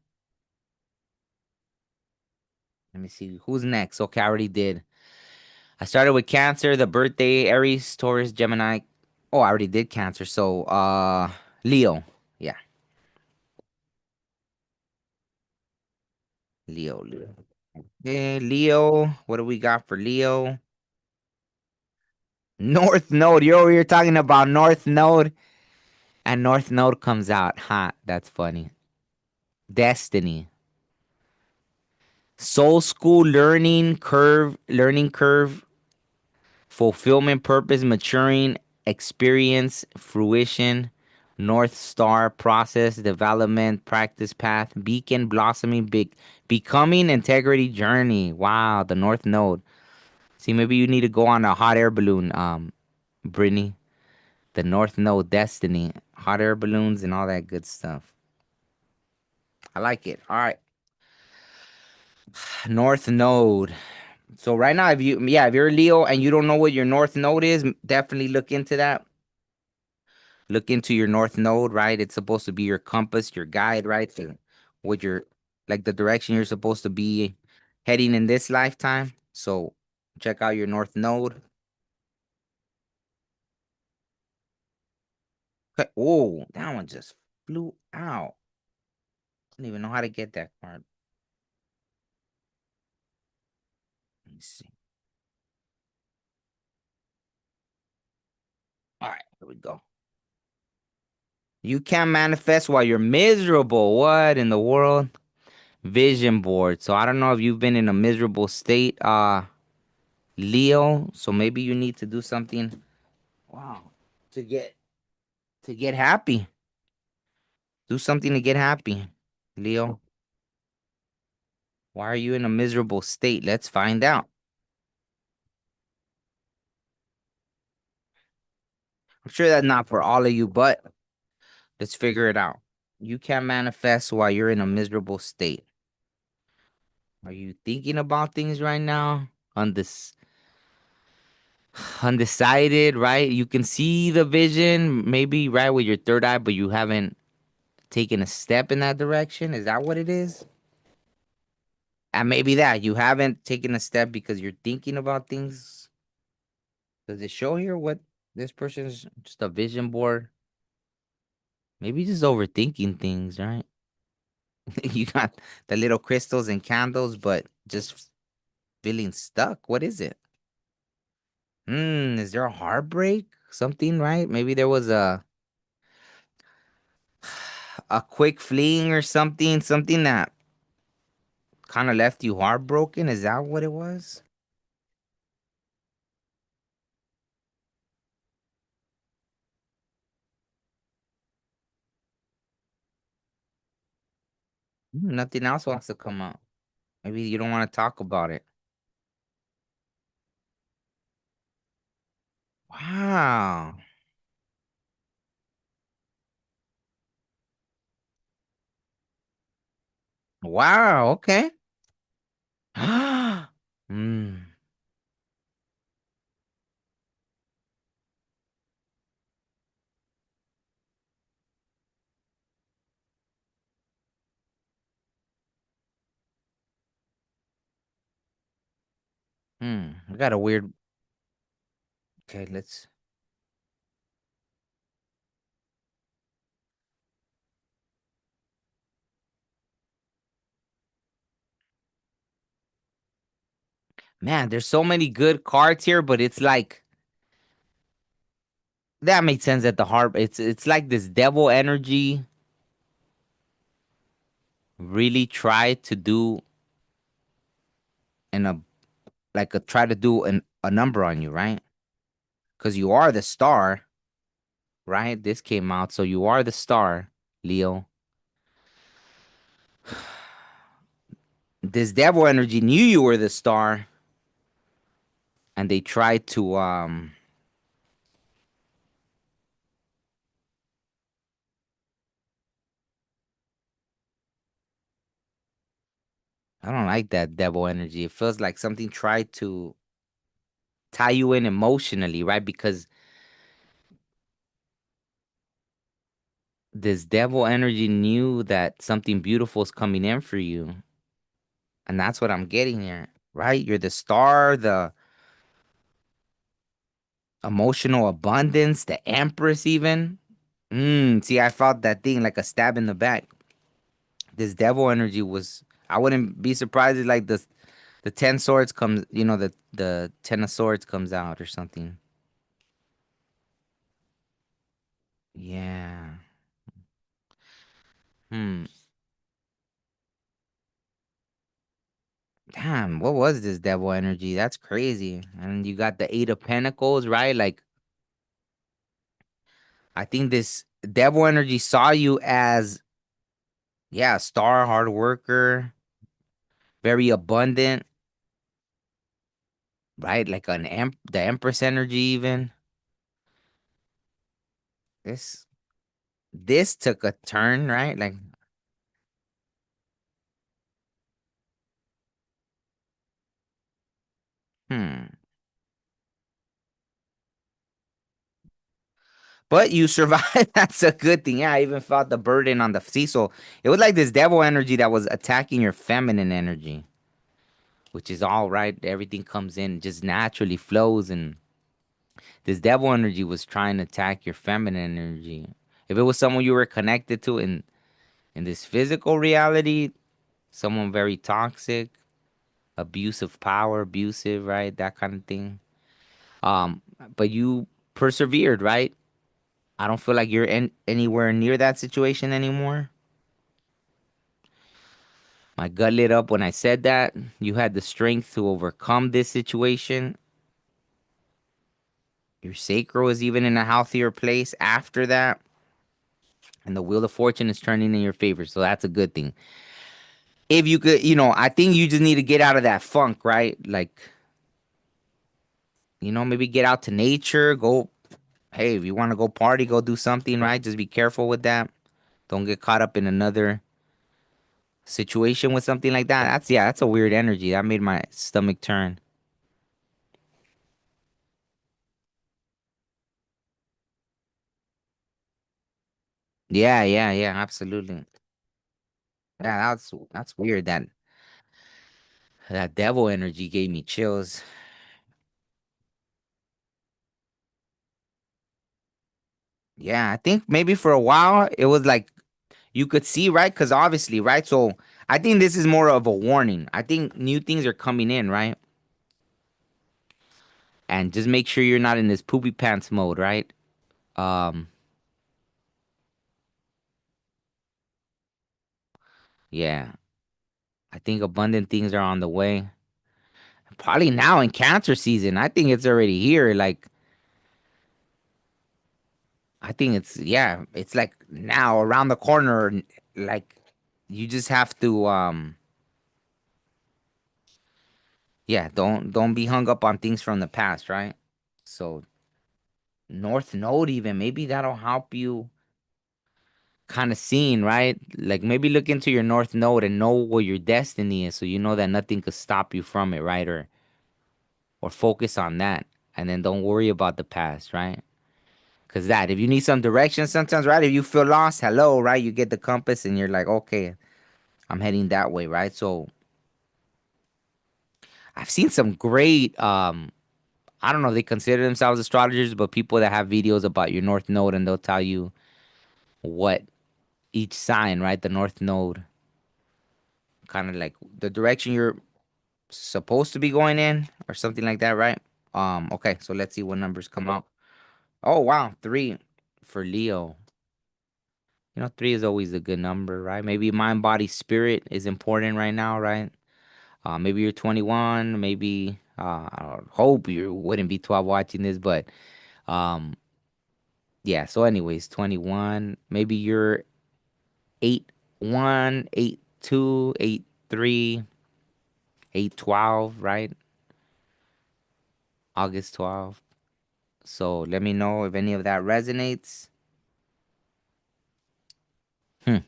Let me see. Who's next? Okay, I already did. I started with Cancer, the birthday, Aries, Taurus, Gemini. Oh, I already did Cancer. So, Leo. Yeah, Leo, Leo. Okay, Leo. What do we got for Leo? North Node. You're over here talking about North Node, and North Node comes out. Ha, that's funny. Destiny. Soul School learning curve, fulfillment, purpose, maturing, experience, fruition, North Star, process, development, practice path, beacon, blossoming, becoming, integrity, journey. Wow, the North Node. See, maybe you need to go on a hot air balloon, Brittany. The North Node, destiny, hot air balloons, and all that good stuff. I like it. All right, North Node. So right now, if you're a Leo and you don't know what your North Node is, definitely look into that. Look into your North Node, right? It's supposed to be your compass, your guide, right? To what you're like the direction you're supposed to be heading in this lifetime. So check out your North Node. Okay. Oh, that one just flew out. I don't even know how to get that card. Let me see. All right, here we go. You can't manifest while you're miserable. What in the world? Vision board. So I don't know if you've been in a miserable state, Leo. So maybe you need to do something. Wow. To get happy. Do something to get happy, Leo. Why are you in a miserable state? Let's find out. I'm sure that's not for all of you, but let's figure it out. You can't manifest while you're in a miserable state. Are you thinking about things right now? On this undecided, right? You can see the vision, maybe right with your third eye, but you haven't taken a step in that direction. Is that what it is? And maybe that you haven't taken a step because you're thinking about things. Does it show here what this person's just a vision board? Maybe just overthinking things, right? You got the little crystals and candles, but just feeling stuck. What is it? Is there a heartbreak? Something, right? Maybe there was a quick fling or something that kind of left you heartbroken. Is that what it was? Nothing else wants to come out. Maybe you don't want to talk about it. Wow. Wow. Okay. Hmm. I got a weird. Okay, let's. Man, there's so many good cards here, but it's like that makes sense at the heart. It's like this devil energy really tried to do in a like a try to do a number on you, right? Because you are the star, right? This came out, so you are the star, Leo. This devil energy knew you were the star, and they tried to I don't like that devil energy. It feels like something tried to tie you in emotionally, right? Because this devil energy knew that something beautiful is coming in for you. And that's what I'm getting here, right? You're the star, the emotional abundance, the empress, even. See, I felt that thing like a stab in the back. This devil energy was. I wouldn't be surprised if like the 10 swords comes, the 10 of swords comes out or something. Yeah. Hmm. Damn, what was this devil energy? That's crazy. And you got the 8 of Pentacles, right? Like, I think this devil energy saw you as, yeah, a star, hard worker, very abundant, right? Like the Empress energy, even. This this took a turn, right? Like, hmm. But you survived. That's a good thing. Yeah, I even felt the burden on the sea. So it was like this devil energy that was attacking your feminine energy, which is all right. Everything comes in, just naturally flows. And this devil energy was trying to attack your feminine energy. If it was someone you were connected to in this physical reality, someone very toxic, abusive power, abusive, right? That kind of thing. Um, but you persevered, right? I don't feel like you're anywhere near that situation anymore. My gut lit up when I said that. You had the strength to overcome this situation. Your sacral is even in a healthier place after that. And the wheel of fortune is turning in your favor. So that's a good thing. If you could, I think you just need to get out of that funk, right? Like, maybe get out to nature. Go, hey, if you want to go party, go do something, right? Just be careful with that. Don't get caught up in another situation with something like that. That's a weird energy. That made my stomach turn. Yeah, yeah, yeah, absolutely. Yeah, that's weird. That devil energy gave me chills. Yeah, I think maybe for a while it was like you could see, right? Because obviously, right? So I think this is more of a warning. I think new things are coming in, right? And just make sure you're not in this poopy pants mode, right? Um, yeah, I think abundant things are on the way. Probably now in Cancer season. I think it's already here. Like, I think it's like now around the corner. Like, you just have to, yeah, don't be hung up on things from the past, right? So North Node, even maybe that'll help you kind of seeing, right? Like maybe look into your North Node and know what your destiny is, so you know that nothing could stop you from it, right? Or focus on that, and then don't worry about the past, right? Because that, if you need some direction, sometimes, right? If you feel lost, hello, right? You get the compass, and you're like, okay, I'm heading that way, right? So I've seen some great, I don't know if they consider themselves astrologers, but people that have videos about your North Node, and they'll tell you what each sign, right? The North Node, kind of like the direction you're supposed to be going in or something like that, right? Okay, so let's see what numbers come out. Oh wow, three for Leo. Three is always a good number, right? Maybe mind, body, spirit is important right now, right? Maybe you're 21, maybe I hope you wouldn't be 12 watching this, but um yeah, so anyways, 21. Maybe you're 8-1, 8-2, 8-3, 8-12, right? August 12th. So let me know if any of that resonates. Hmm.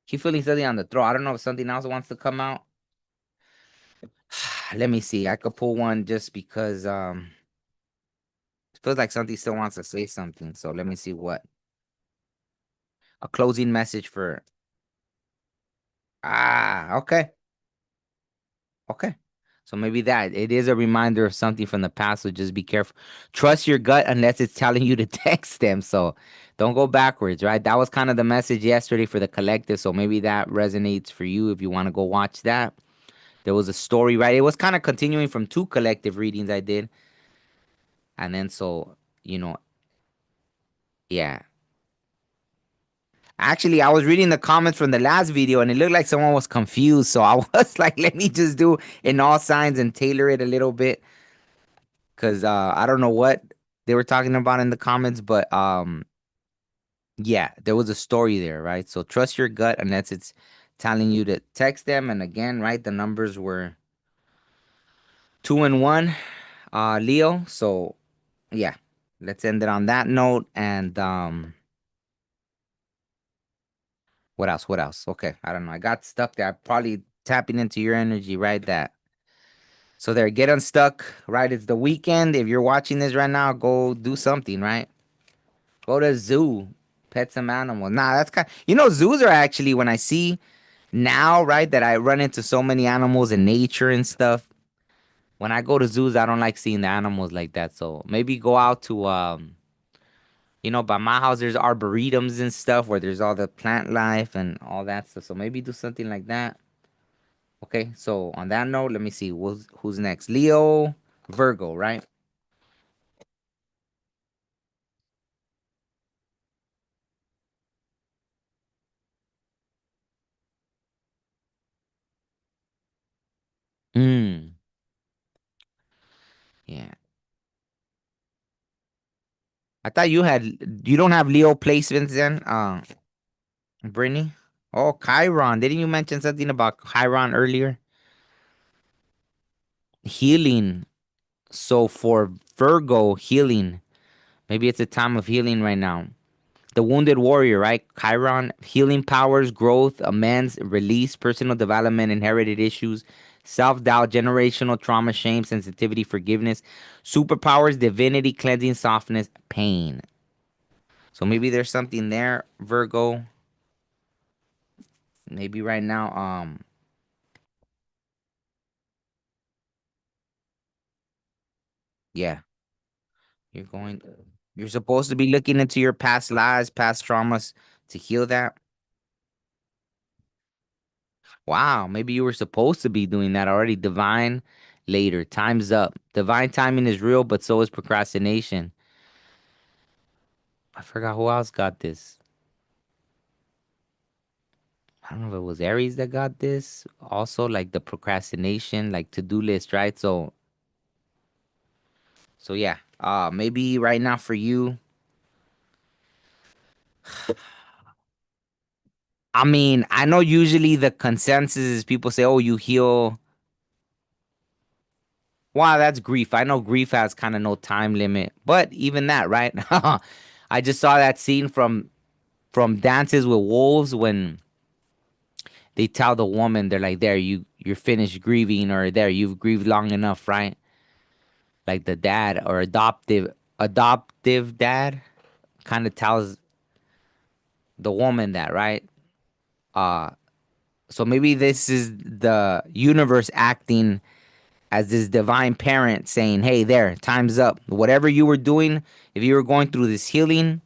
Keep feeling something on the throat. I don't know if something else wants to come out. Let me see. I could pull one just because it feels like something still wants to say something. So let me see what. A closing message for okay. Okay. So maybe that it is a reminder of something from the past. So just be careful. Trust your gut unless it's telling you to text them. So don't go backwards, right? That was kind of the message yesterday for the collective. So maybe that resonates for you if you want to go watch that. There was a story, right? It was kind of continuing from two collective readings I did. And then so, you know, yeah. Actually, I was reading the comments from the last video and it looked like someone was confused. So I was like, let me just do in all signs and tailor it a little bit. Cause I don't know what they were talking about in the comments, but yeah, there was a story there, right? So trust your gut unless it's telling you to text them. And again, right, the numbers were 2 and 1, Leo. So yeah, let's end it on that note. And what else? What else? Okay, I don't know. I got stuck there. I probably tapping into your energy, right? That so there, get unstuck, right? It's the weekend. If you're watching this right now, go do something, right? Go to zoo, pet some animals. Nah, that's kind. Zoos are actually when I see now, right, that I run into so many animals in nature and stuff. When I go to zoos, I don't like seeing the animals like that. So maybe go out to By my house, there's arboretums and stuff where there's all the plant life and all that stuff. So maybe do something like that. Okay, so on that note, let me see. Who's next? Leo, Virgo, right? Hmm. Yeah. I thought you don't have Leo placements then, Brittany? Oh, Chiron. Didn't you mention something about Chiron earlier? Healing. So for Virgo, healing. Maybe it's a time of healing right now. The Wounded Warrior, right? Chiron, healing powers, growth, amends, release, personal development, inherited issues, self doubt, generational trauma, shame, sensitivity, forgiveness, superpowers, divinity, cleansing, softness, pain. So maybe there's something there, Virgo. Maybe right now, yeah, you're going, you're supposed to be looking into your past lives, past traumas to heal that. Wow, maybe you were supposed to be doing that already. Divine later. Time's up. Divine timing is real, but so is procrastination. I forgot who else got this. I don't know if it was Aries that got this. Also, like the procrastination, like to-do list, right? So yeah. Maybe right now for you, I mean, I know usually the consensus is people say, oh, you heal. Wow, that's grief. I know grief has kind of no time limit, but even that, right? I just saw that scene from Dances with Wolves when they tell the woman they're like, there, you're finished grieving, or there, you've grieved long enough, right? Like the dad or adoptive dad kind of tells the woman that, right? uh so maybe this is the universe acting as this divine parent saying, hey, there, time's up. Whatever you were doing, if you were going through this healing,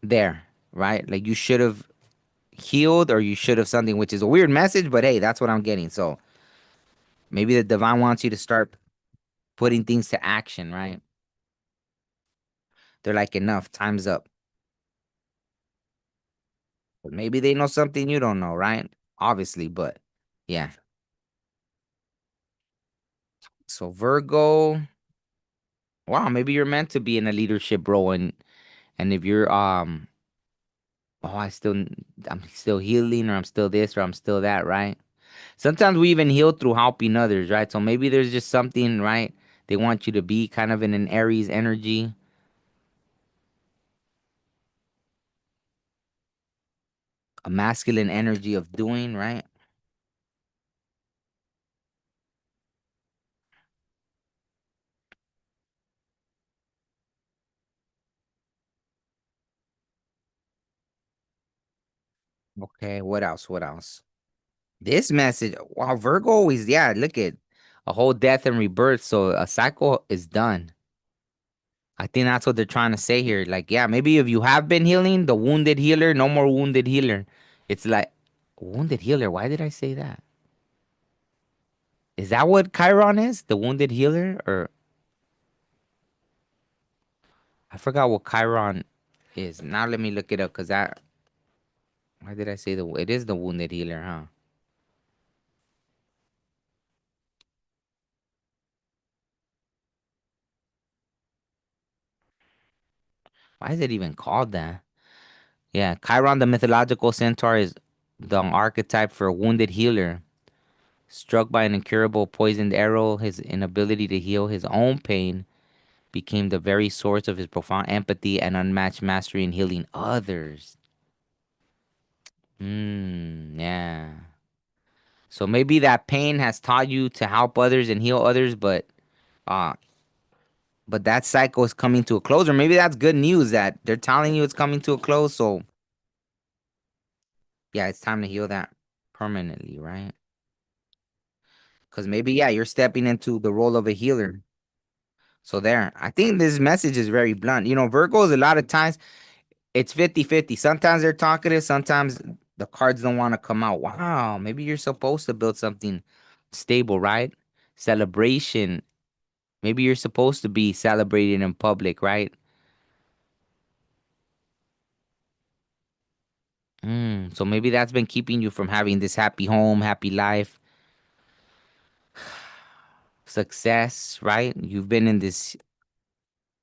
there, right? Like you should have healed, or you should have something, which is a weird message, but hey, that's what I'm getting. So maybe the divine wants you to start putting things to action, right? They're like, enough, time's up. But maybe they know something you don't know, right? Obviously, but yeah. So Virgo, wow, maybe you're meant to be in a leadership role, and if you're oh, I'm still healing, or I'm still this, or I'm still that, right? Sometimes we even heal through helping others, right? So maybe there's just something, right? They want you to be kind of in an Aries energy, a masculine energy of doing, right? Okay, what else? What else? This message, wow, Virgo is, yeah, look at a whole death and rebirth. So a cycle is done. I think that's what they're trying to say here. Like, yeah, maybe if you have been healing, the wounded healer, no more wounded healer. It's like, wounded healer. Why did I say that? Is that what Chiron is? The wounded healer? Or I forgot what Chiron is. Now let me look it up, because why did I say it is the wounded healer, huh? Why is it even called that? Yeah, Chiron, the mythological centaur, is the archetype for a wounded healer. Struck by an incurable poisoned arrow, his inability to heal his own pain became the very source of his profound empathy and unmatched mastery in healing others. Yeah. So maybe that pain has taught you to help others and heal others, uh but that cycle is coming to a close, or maybe that's good news that they're telling you it's coming to a close. So yeah, it's time to heal that permanently, right? Because maybe, yeah, you're stepping into the role of a healer. So there. I think this message is very blunt. Virgos a lot of times it's 50-50. Sometimes they're talkative, sometimes the cards don't want to come out. Wow, maybe you're supposed to build something stable, right? Celebration. Maybe you're supposed to be celebrated in public, right? So maybe that's been keeping you from having this happy home, happy life, success, right? You've been in this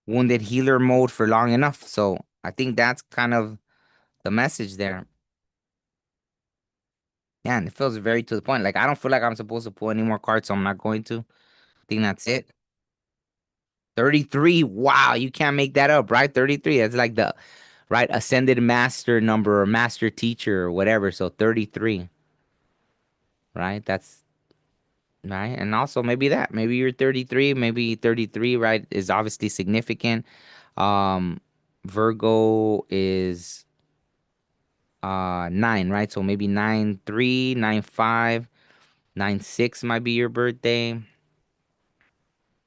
wounded healer mode for long enough. So I think that's kind of the message there. Yeah, and it feels very to the point. Like I don't feel like I'm supposed to pull any more cards, so I'm not going to. I think that's it. 33. Wow, you can't make that up, right? 33. That's like the right ascended master number or master teacher or whatever. So 33, right? That's right. And also maybe that. Maybe you're 33, maybe 33, right, is obviously significant. Um Virgo is 9, right? So maybe 9-3, 9-5, 9-6 might be your birthday.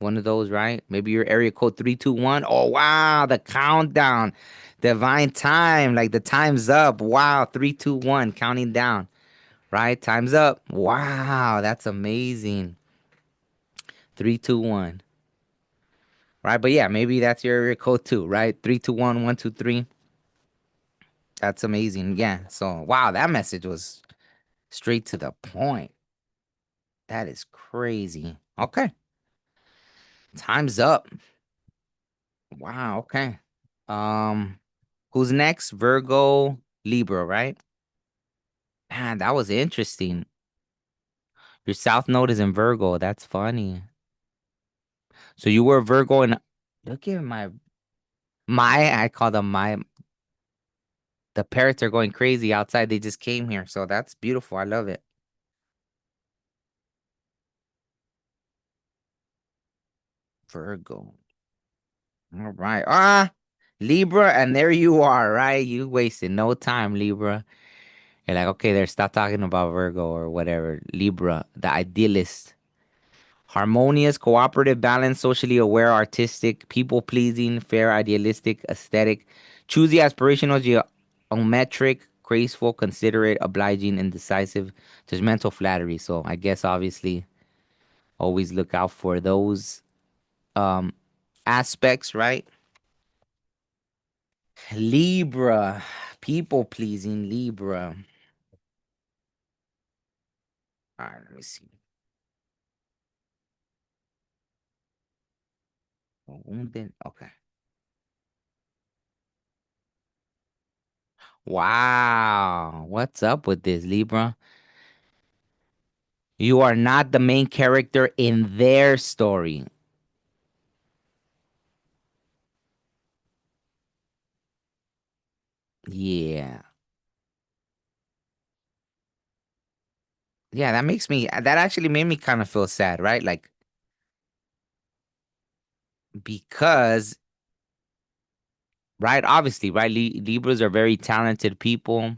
One of those, right? Maybe your area code 321. Oh wow, the countdown. Divine time. Like the time's up. Wow, 321, counting down. Right? Time's up. Wow, that's amazing. 321. Right? But yeah, maybe that's your area code too, right? 321, 123. That's amazing. Yeah. So wow, that message was straight to the point. That is crazy. Okay. Time's up. Wow, okay. Um, who's next? Virgo, Libra, right? Man, that was interesting. Your South Node is in Virgo. That's funny. So you were Virgo and look at I call them the parrots are going crazy outside. They just came here. So that's beautiful. I love it. Virgo. All right. Libra, and there you are, right? You wasted no time, Libra. You're like, okay, there, stop talking about Virgo or whatever. Libra, the idealist. Harmonious, cooperative, balanced, socially aware, artistic, people pleasing, fair, idealistic, aesthetic, choosy, aspirational, geometric, graceful, considerate, obliging, indecisive, judgmental, flattery. So I guess obviously always look out for those um aspects, right? Libra, people pleasing, Libra. All right, let me see. Okay. Wow. What's up with this, Libra? You are not the main character in their story. Yeah. Yeah, that actually made me kind of feel sad, right? Like, because, right, obviously, right, Libras are very talented people.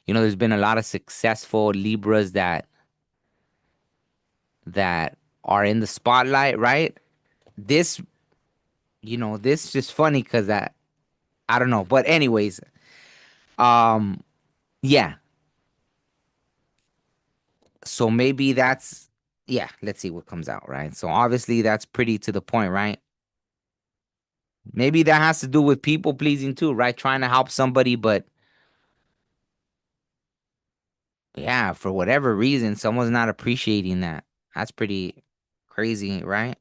There's been a lot of successful Libras that are in the spotlight, right? This, this is just funny because I don't know. But anyways, um, yeah. So maybe yeah, let's see what comes out, right? So obviously that's pretty to the point, right? Maybe that has to do with people pleasing too, right? Trying to help somebody, but yeah, for whatever reason, someone's not appreciating that. That's pretty crazy, right?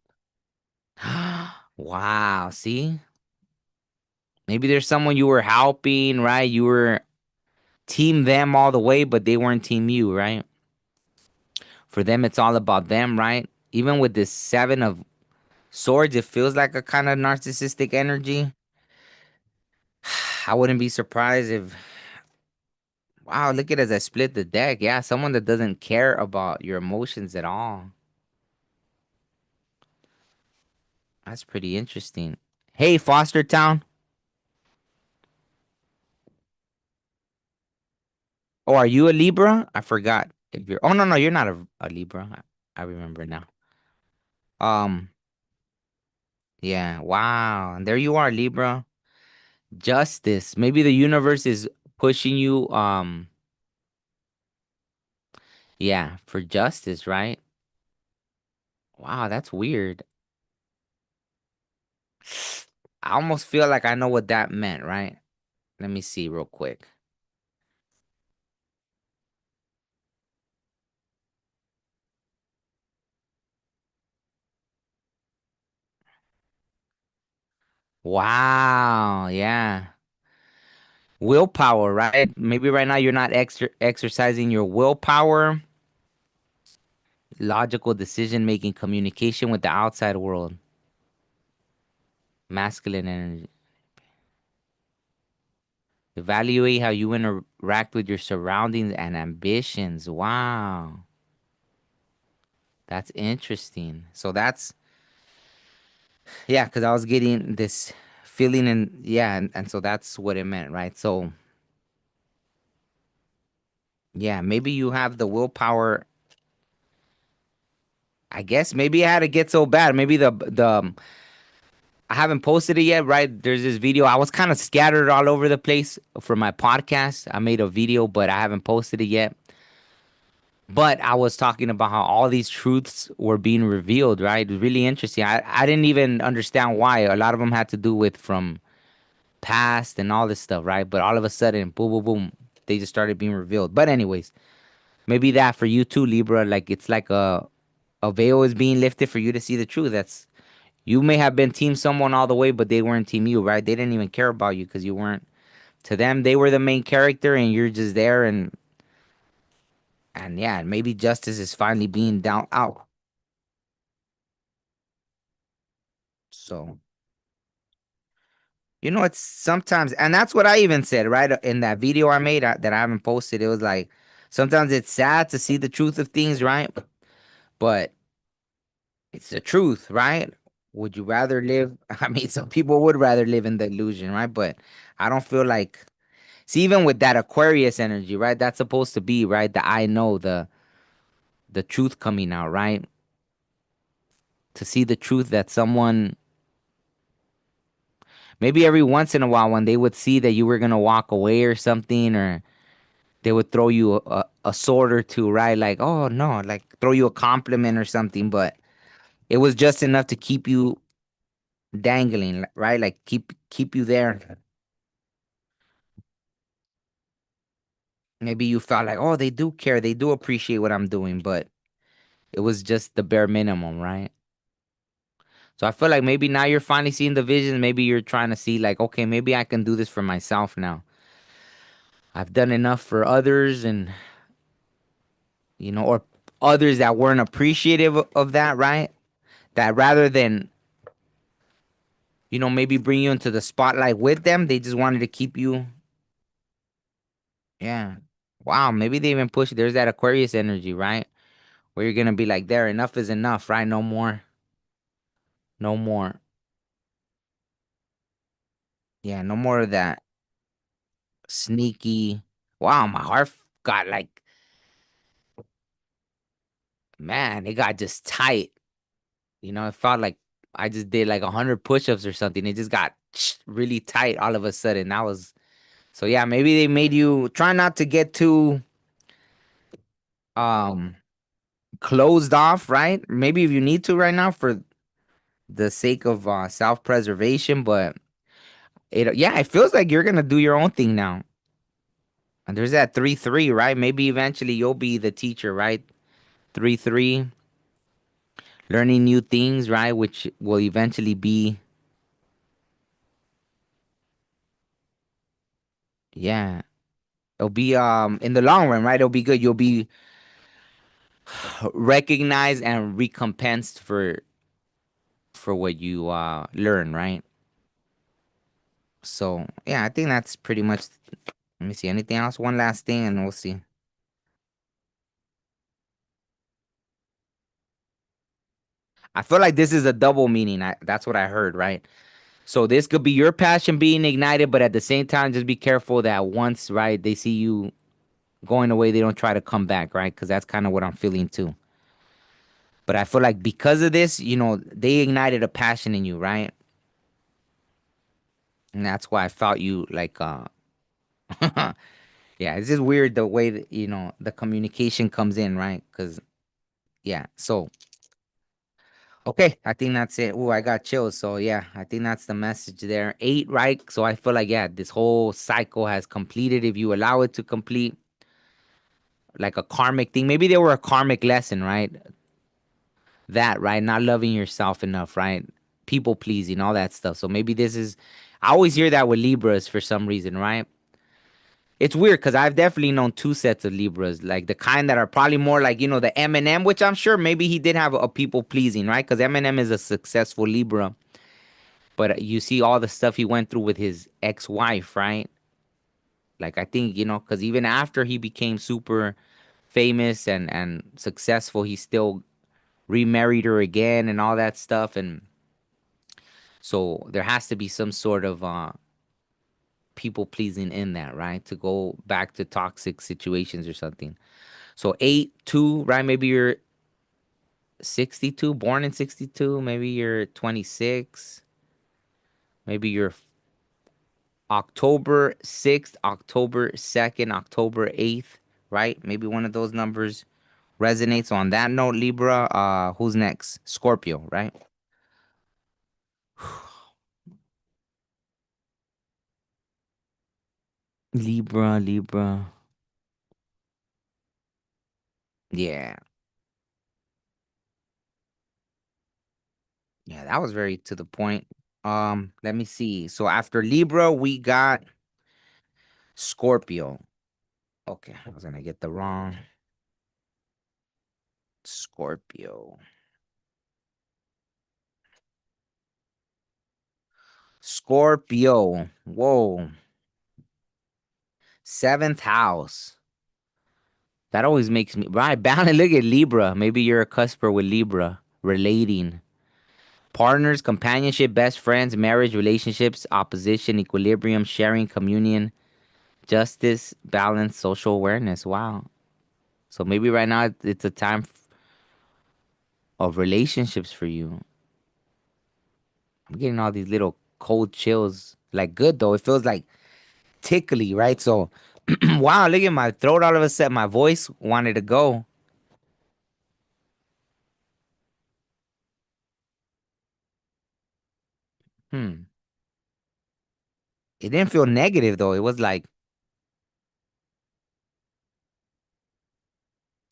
Wow, see? Maybe there's someone you were helping, right? You were team them all the way, but they weren't team you, right? For them, it's all about them, right? Even with this seven of swords, it feels like a kind of narcissistic energy. I wouldn't be surprised if, wow, look at as I split the deck. Yeah, someone that doesn't care about your emotions at all. That's pretty interesting. Hey, Foster Town. Oh, are you a Libra? I forgot if you're. Oh no, no, you're not a Libra. I remember now. Um, Yeah. Wow. And there you are, Libra. Justice. Maybe the universe is pushing you, yeah, for justice, right? Wow, that's weird. I almost feel like I know what that meant, right? Let me see real quick. Wow. Yeah. Willpower, right? Maybe right now you're not exercising your willpower, logical decision making, communication with the outside world, masculine energy. Evaluate how you interact with your surroundings and ambitions. Wow. That's interesting. So that's, yeah, because I was getting this feeling, and yeah, and so that's what it meant, right? So, yeah, maybe you have the willpower. I guess maybe it had to get so bad. Maybe I haven't posted it yet, right? There's this video. I was kind of scattered all over the place for my podcast. I made a video, but I haven't posted it yet. But I was talking about how all these truths were being revealed, right? It was really interesting. I didn't even understand why. A lot of them had to do with from past and all this stuff, right? But all of a sudden, boom, boom, boom, they just started being revealed. But anyways, maybe that for you too, Libra. Like it's like a veil is being lifted for you to see the truth. That's you may have been team someone all the way, but they weren't team you, right? They didn't even care about you because you weren't. To them, they were the main character, and you're just there. And yeah, maybe justice is finally being down out. So it's sometimes, and that's what I even said, right? In that video I made that I haven't posted, it was like sometimes it's sad to see the truth of things, right? But it's the truth, right? Would you rather live? I mean, some people would rather live in the illusion, right? But I don't feel like, see, even with that Aquarius energy, right? That's supposed to be, right? The I know, the truth coming out, right? To see the truth that someone, maybe every once in a while, when they would see that you were gonna walk away or something, or they would throw you a sword or two, right? Like, oh no, like throw you a compliment or something, but it was just enough to keep you dangling, right? Like keep you there. Maybe you felt like, oh, they do care, they do appreciate what I'm doing, but it was just the bare minimum, right? So I feel like maybe now you're finally seeing the vision. Maybe you're trying to see like, okay, maybe I can do this for myself now. I've done enough for others, and or others that weren't appreciative of that, right? That rather than maybe bring you into the spotlight with them. They just wanted to keep you. Yeah. Wow. Maybe they even push. There's that Aquarius energy, right? Where you're gonna be like, there, enough is enough, right? No more. No more. Yeah, no more of that sneaky. Wow, my heart got like, man, it got just tight. It felt like I just did like 100 push-ups or something. It just got really tight all of a sudden. That was so yeah, maybe they made you try not to get too um closed off, right? Maybe if you need to right now for the sake of self-preservation, but yeah, it feels like you're gonna do your own thing now. And there's that 3-3, right? Maybe eventually you'll be the teacher, right? 3-3, learning new things, right? Which will eventually be, yeah, it'll be in the long run, right? It'll be good. You'll be recognized and recompensed for what you learn, right? So yeah, I think that's pretty much. Let me see. Anything else? One last thing, and we'll see. I feel like this is a double meaning. That's what I heard, right? So this could be your passion being ignited, but at the same time, just be careful that once, right, they see you going away, they don't try to come back, right? Because that's kind of what I'm feeling too. But I feel like because of this, they ignited a passion in you, right? And that's why I felt you like yeah, it's just weird the way that the communication comes in, right? Because yeah, so okay, I think that's it. Oh, I got chills. So yeah, I think that's the message there. 8, right? So I feel like yeah, this whole cycle has completed if you allow it to complete, like a karmic thing. Maybe they were a karmic lesson, right? That, right? Not loving yourself enough, right? People pleasing, all that stuff. So maybe this is I always hear that with Libras for some reason, right? It's weird because I've definitely known two sets of Libras, like the kind that are probably more like, the Eminem, which I'm sure maybe he did have a people pleasing, right? Because Eminem is a successful Libra, but you see all the stuff he went through with his ex-wife, right? Like I think, because even after he became super famous and successful, he still remarried her again and all that stuff. And so there has to be some sort of people pleasing in that, right? To go back to toxic situations or something. So 8, 2, right? Maybe you're 62, born in 62. Maybe you're 26. Maybe you're October 6th, October 2nd, October 8th, right? Maybe one of those numbers resonates. On that note, Libra, who's next? Scorpio, right? Libra, Libra. Yeah. Yeah, that was very to the point. Let me see. So after Libra, we got Scorpio. Okay, I was gonna get the wrong Scorpio. Scorpio. Whoa. Seventh house. That always makes me right. Balance. Look at Libra. Maybe you're a cusper with Libra. Relating. Partners, companionship, best friends, marriage, relationships, opposition, equilibrium, sharing, communion, justice, balance, social awareness. Wow. So maybe right now it's a time of relationships for you. I'm getting all these little cold chills. Like good though. It feels like tickly, right? So wow, look at my throat all of a sudden. My voice wanted to go. Hmm. It didn't feel negative though. It was like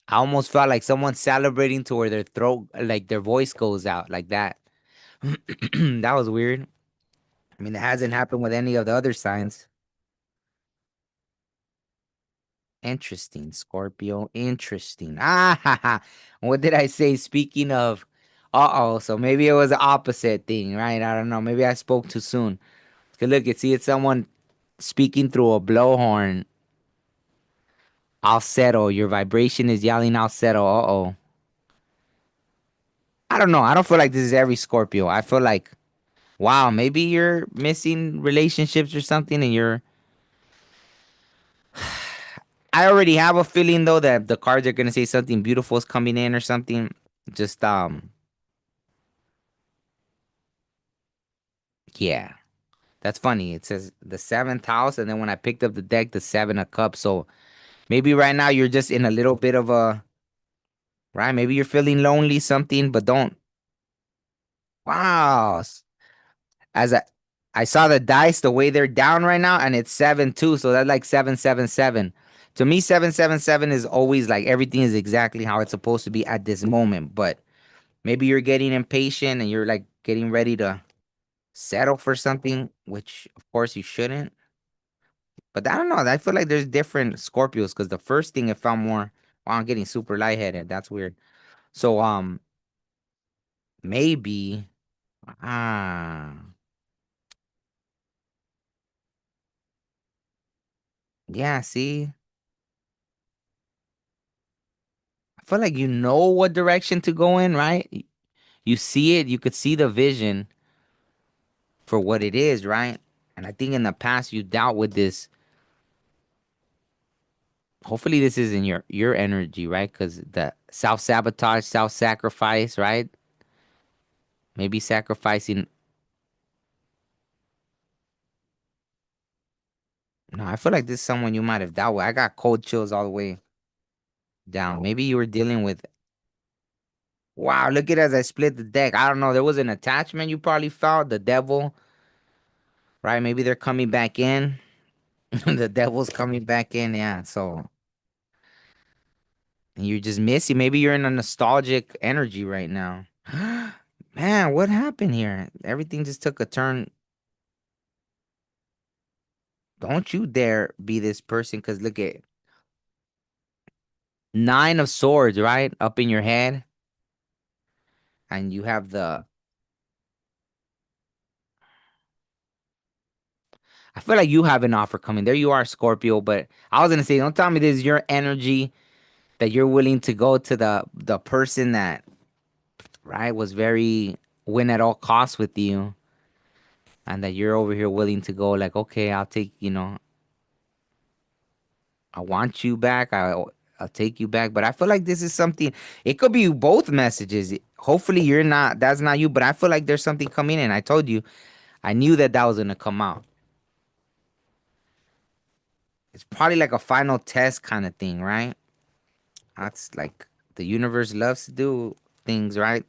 I almost felt like someone celebrating to where their throat, like their voice goes out like that. That was weird. I mean, it hasn't happened with any of the other signs. Interesting, Scorpio. Interesting. Ah, ha, ha. What did I say? Speaking of, uh-oh. So maybe it was the opposite thing, right? I don't know. Maybe I spoke too soon. Cause look, it's someone speaking through a blowhorn. I'll settle. Your vibration is yelling, I'll settle. Uh-oh. I don't know. I don't feel like this is every Scorpio. I feel like, wow, maybe you're missing relationships or something and I already have a feeling though that the cards are gonna say something beautiful is coming in or something. Just yeah. That's funny. It says the seventh house, and then when I picked up the deck, the 7 of cups. So maybe right now you're just in a little bit of a right. Maybe you're feeling lonely, something, but don't. Wow. As I saw the dice, the way they're down right now, and it's 7-2, so that's like 7-7-7. To me, 7-7-7 is always like everything is exactly how it's supposed to be at this moment. But maybe you're getting impatient and you're like getting ready to settle for something, which of course you shouldn't. But I don't know. I feel like there's different Scorpios because the first thing it felt more. Wow, I'm getting super lightheaded. That's weird. So maybe ah yeah. See, I feel like you know what direction to go in, right? You see it. You could see the vision for what it is, right? And I think in the past you dealt with this Hopefully this isn't your energy, right? Because the self-sabotage, self-sacrifice, right? Maybe sacrificing. No, I feel like this is someone you might have dealt with. I got cold chills all the way down. Maybe you were dealing with. Wow, look at as I split the deck. I don't know. There was an attachment you probably felt. The devil, right? Maybe they're coming back in. The devil's coming back in. Yeah. So and you're just missing. Maybe you're in a nostalgic energy right now. Man, what happened here? Everything just took a turn. Don't you dare be this person, because look at Nine of Swords, right? Up in your head. And you have the. I feel like you have an offer coming. There you are, Scorpio. But I was gonna say, don't tell me this is your energy that you're willing to go to the person that, right, was very win at all costs with you, and that you're over here willing to go like, okay, I'll take, I want you back. I'll take you back. But I feel like this is something. It could be both messages. Hopefully you're not. That's not you. But I feel like there's something coming in. I told you. I knew that that was gonna come out. It's probably like a final test kind of thing, right? That's like the universe loves to do things, right?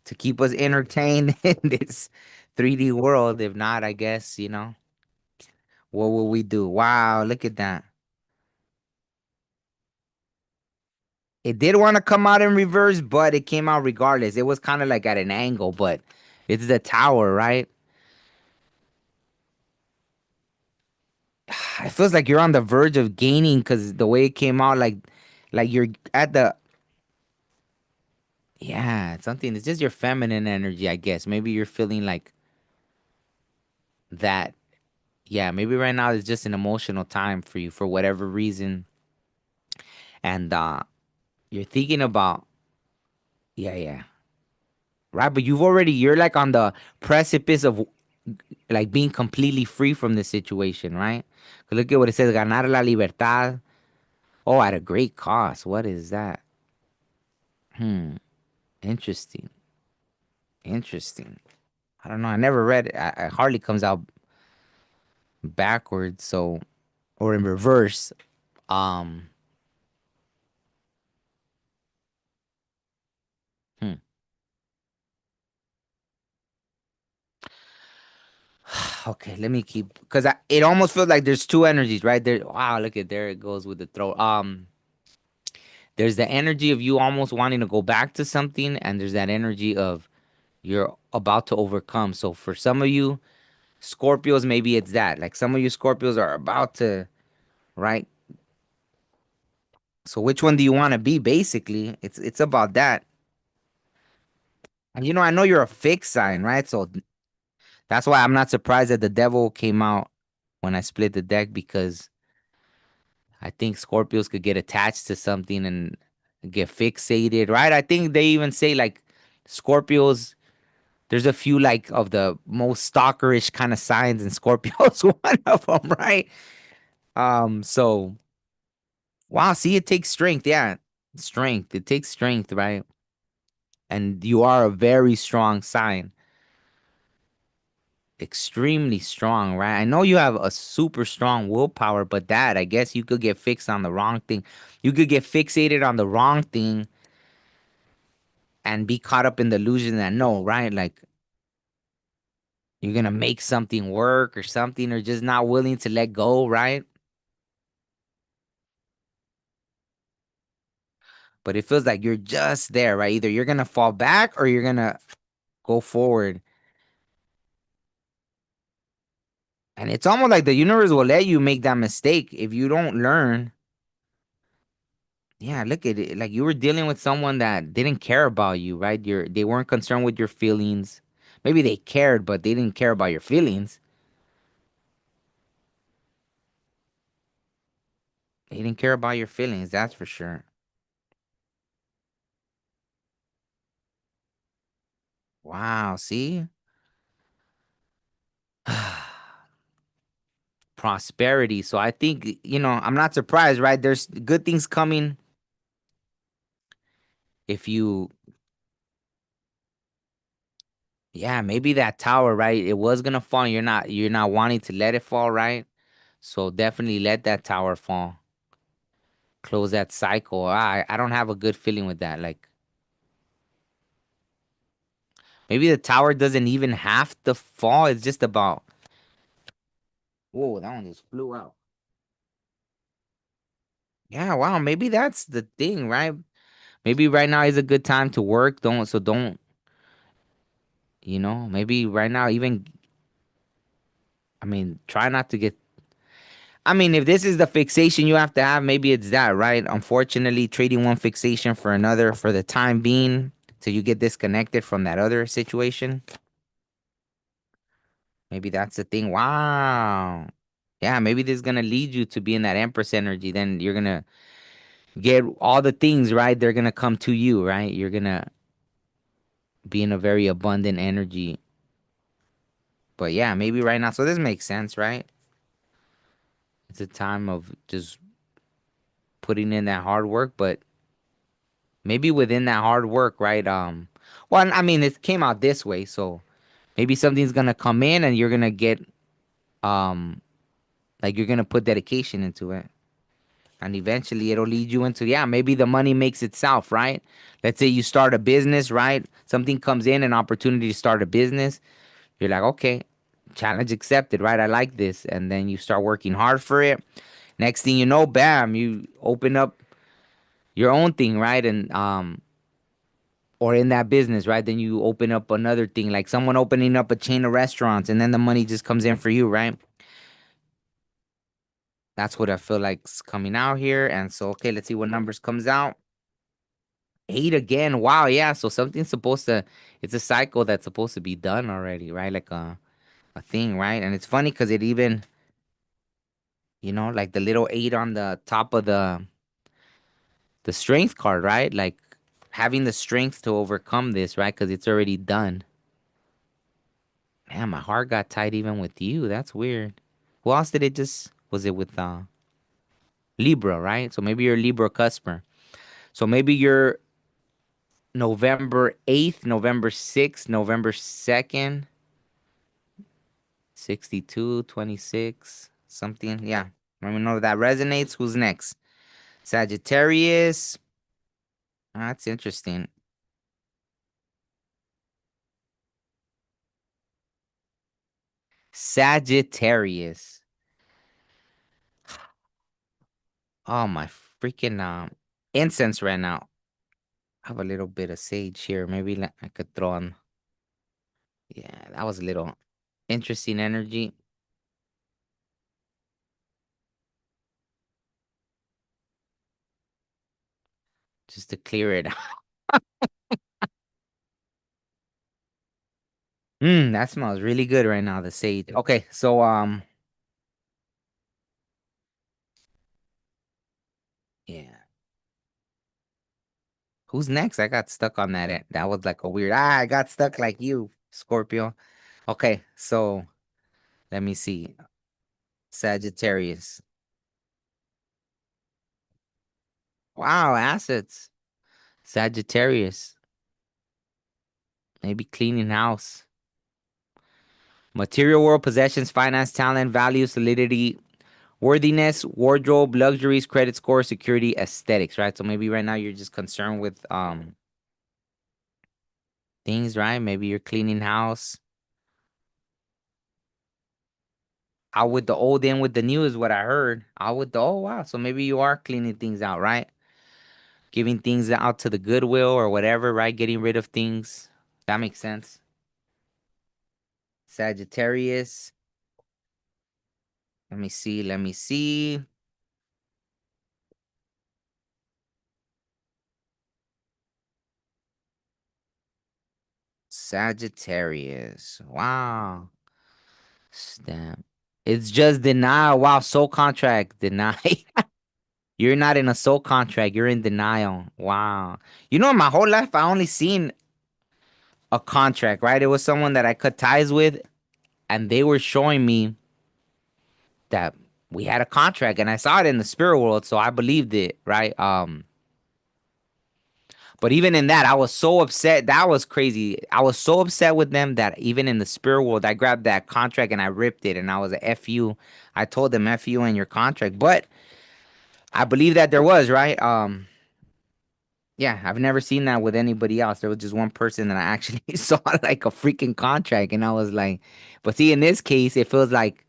To keep us entertained in this 3D world. If not, I guess, what will we do? Wow, look at that. It did want to come out in reverse, but it came out regardless. It was kind of like at an angle, but it's the tower, right? It feels like you're on the verge of gaining because the way it came out, like you're at the. Yeah, it's something. It's just your feminine energy, I guess. Maybe you're feeling like that. Yeah, maybe right now is just an emotional time for you for whatever reason, and you're thinking about. Yeah, yeah, right. But you're like on the precipice of like being completely free from this situation, right? 'Cause look at what it says: ganar la libertad. Oh, at a great cost. What is that? Hmm. Interesting. Interesting. I don't know. I never read it. It hardly comes out backwards, so or in reverse. Um. Hmm. Okay, let me keep because it almost feels like there's two energies, right there. Wow, look at there it goes with the throw. There's the energy of you almost wanting to go back to something, and there's that energy of you're about to overcome. So for some of you Scorpios, maybe it's that. Like some of you Scorpios are about to, right? So which one do you want to be? Basically, it's about that. And I know you're a fixed sign, right? So that's why I'm not surprised that the devil came out when I split the deck because I think Scorpios could get attached to something and get fixated, right? I think they even say like Scorpios, there's a few like of the most stalkerish kind of signs, and Scorpios one of them, right? So wow, see, it takes strength, yeah, strength. It takes strength, right? And you are a very strong sign, extremely strong, right? I know you have a super strong willpower, but that I guess you could get fixed on the wrong thing. You could get fixated on the wrong thing and be caught up in the illusion that no, right? Like you're gonna make something work or something, or just not willing to let go, right? But it feels like you're just there, right? Either you're gonna fall back or you're gonna go forward. And it's almost like the universe will let you make that mistake if you don't learn. Yeah, look at it. Like you were dealing with someone that didn't care about you, right? They weren't concerned with your feelings. Maybe they cared, but they didn't care about your feelings. They didn't care about your feelings, that's for sure. Wow, see? prosperity. So I think, I'm not surprised, right? There's good things coming if you, yeah, maybe that tower, right? It was gonna fall. You're not wanting to let it fall, right? So definitely let that tower fall. Close that cycle. I don't have a good feeling with that. Like maybe the tower doesn't even have to fall. It's just about, whoa, that one just flew out. Yeah, wow, maybe that's the thing, right? Maybe right now is a good time to work. Don't, maybe right now even, I mean, try not to get, I mean, if this is the fixation you have to have, maybe it's that, right? Unfortunately, trading one fixation for another for the time being till you get disconnected from that other situation. Maybe that's the thing. Wow. Yeah, maybe this is gonna lead you to be in that Empress energy. Then you're gonna get all the things, right? They're gonna come to you, right? You're gonna be in a very abundant energy. But yeah, maybe right now. So this makes sense, right? It's a time of just putting in that hard work, but maybe within that hard work, right? Well, I mean, it came out this way, so maybe something's gonna come in and you're gonna get, um, like you're gonna put dedication into it. And eventually it'll lead you into, yeah, maybe the money makes itself, right? Let's say you start a business, right? Something comes in, an opportunity to start a business. You're like, okay, challenge accepted, right? I like this. And then you start working hard for it. Next thing you know, bam, you open up your own thing, right? And or in that business, right? Then you open up another thing, like someone opening up a chain of restaurants, and then the money just comes in for you, right? That's what I feel like's coming out here. And so, okay, let's see what numbers comes out. Eight again. Wow, yeah. So something's supposed to, it's a cycle that's supposed to be done already, right? Like a thing, right? And it's funny because it even, like the little eight on the top of the strength card, right? Like having the strength to overcome this, right? Because it's already done. Man, my heart got tight even with you. That's weird. Who else did it just, was it with Libra, right? So maybe you're a Libra customer. So maybe you're November 8th, November 6th, November 2nd, 62, 26, something. Yeah. Let me know if that resonates. Who's next? Sagittarius. That's interesting. Sagittarius. Oh, my freaking incense right now. I have a little bit of sage here. Maybe I could throw on. Yeah, that was a little interesting energy just to clear it. That smells really good right now, the sage. Okay, so yeah. Who's next? I got stuck on that. That was like a weird. I got stuck like you, Scorpio. Okay, so let me see. Sagittarius. Wow, assets. Sagittarius. Maybe cleaning house. Material world, possessions, finance, talent, value, solidity, worthiness, wardrobe, luxuries, credit score, security, aesthetics, right? So maybe right now you're just concerned with things, right? Maybe you're cleaning house. Out with the old, in with the new is what I heard. Out with the, oh wow. So maybe you are cleaning things out, right? Giving things out to the Goodwill or whatever, right? Getting rid of things. That makes sense. Sagittarius. Let me see. Let me see. Sagittarius. Wow. Stamp. It's just denial. Wow. Soul contract denied. You're not in a soul contract. You're in denial. Wow. My whole life I only seen a contract, right? It was someone that I cut ties with, and they were showing me that we had a contract, and I saw it in the spirit world, so I believed it, right? But even in that, I was so upset. That was crazy. I was so upset with them that even in the spirit world, I grabbed that contract and I ripped it, and I was a F you. I told them F you and your contract, but I believe that there was, right? Yeah, I've never seen that with anybody else. There was just one person that I actually saw like a freaking contract, and I was like, but see, in this case, it feels like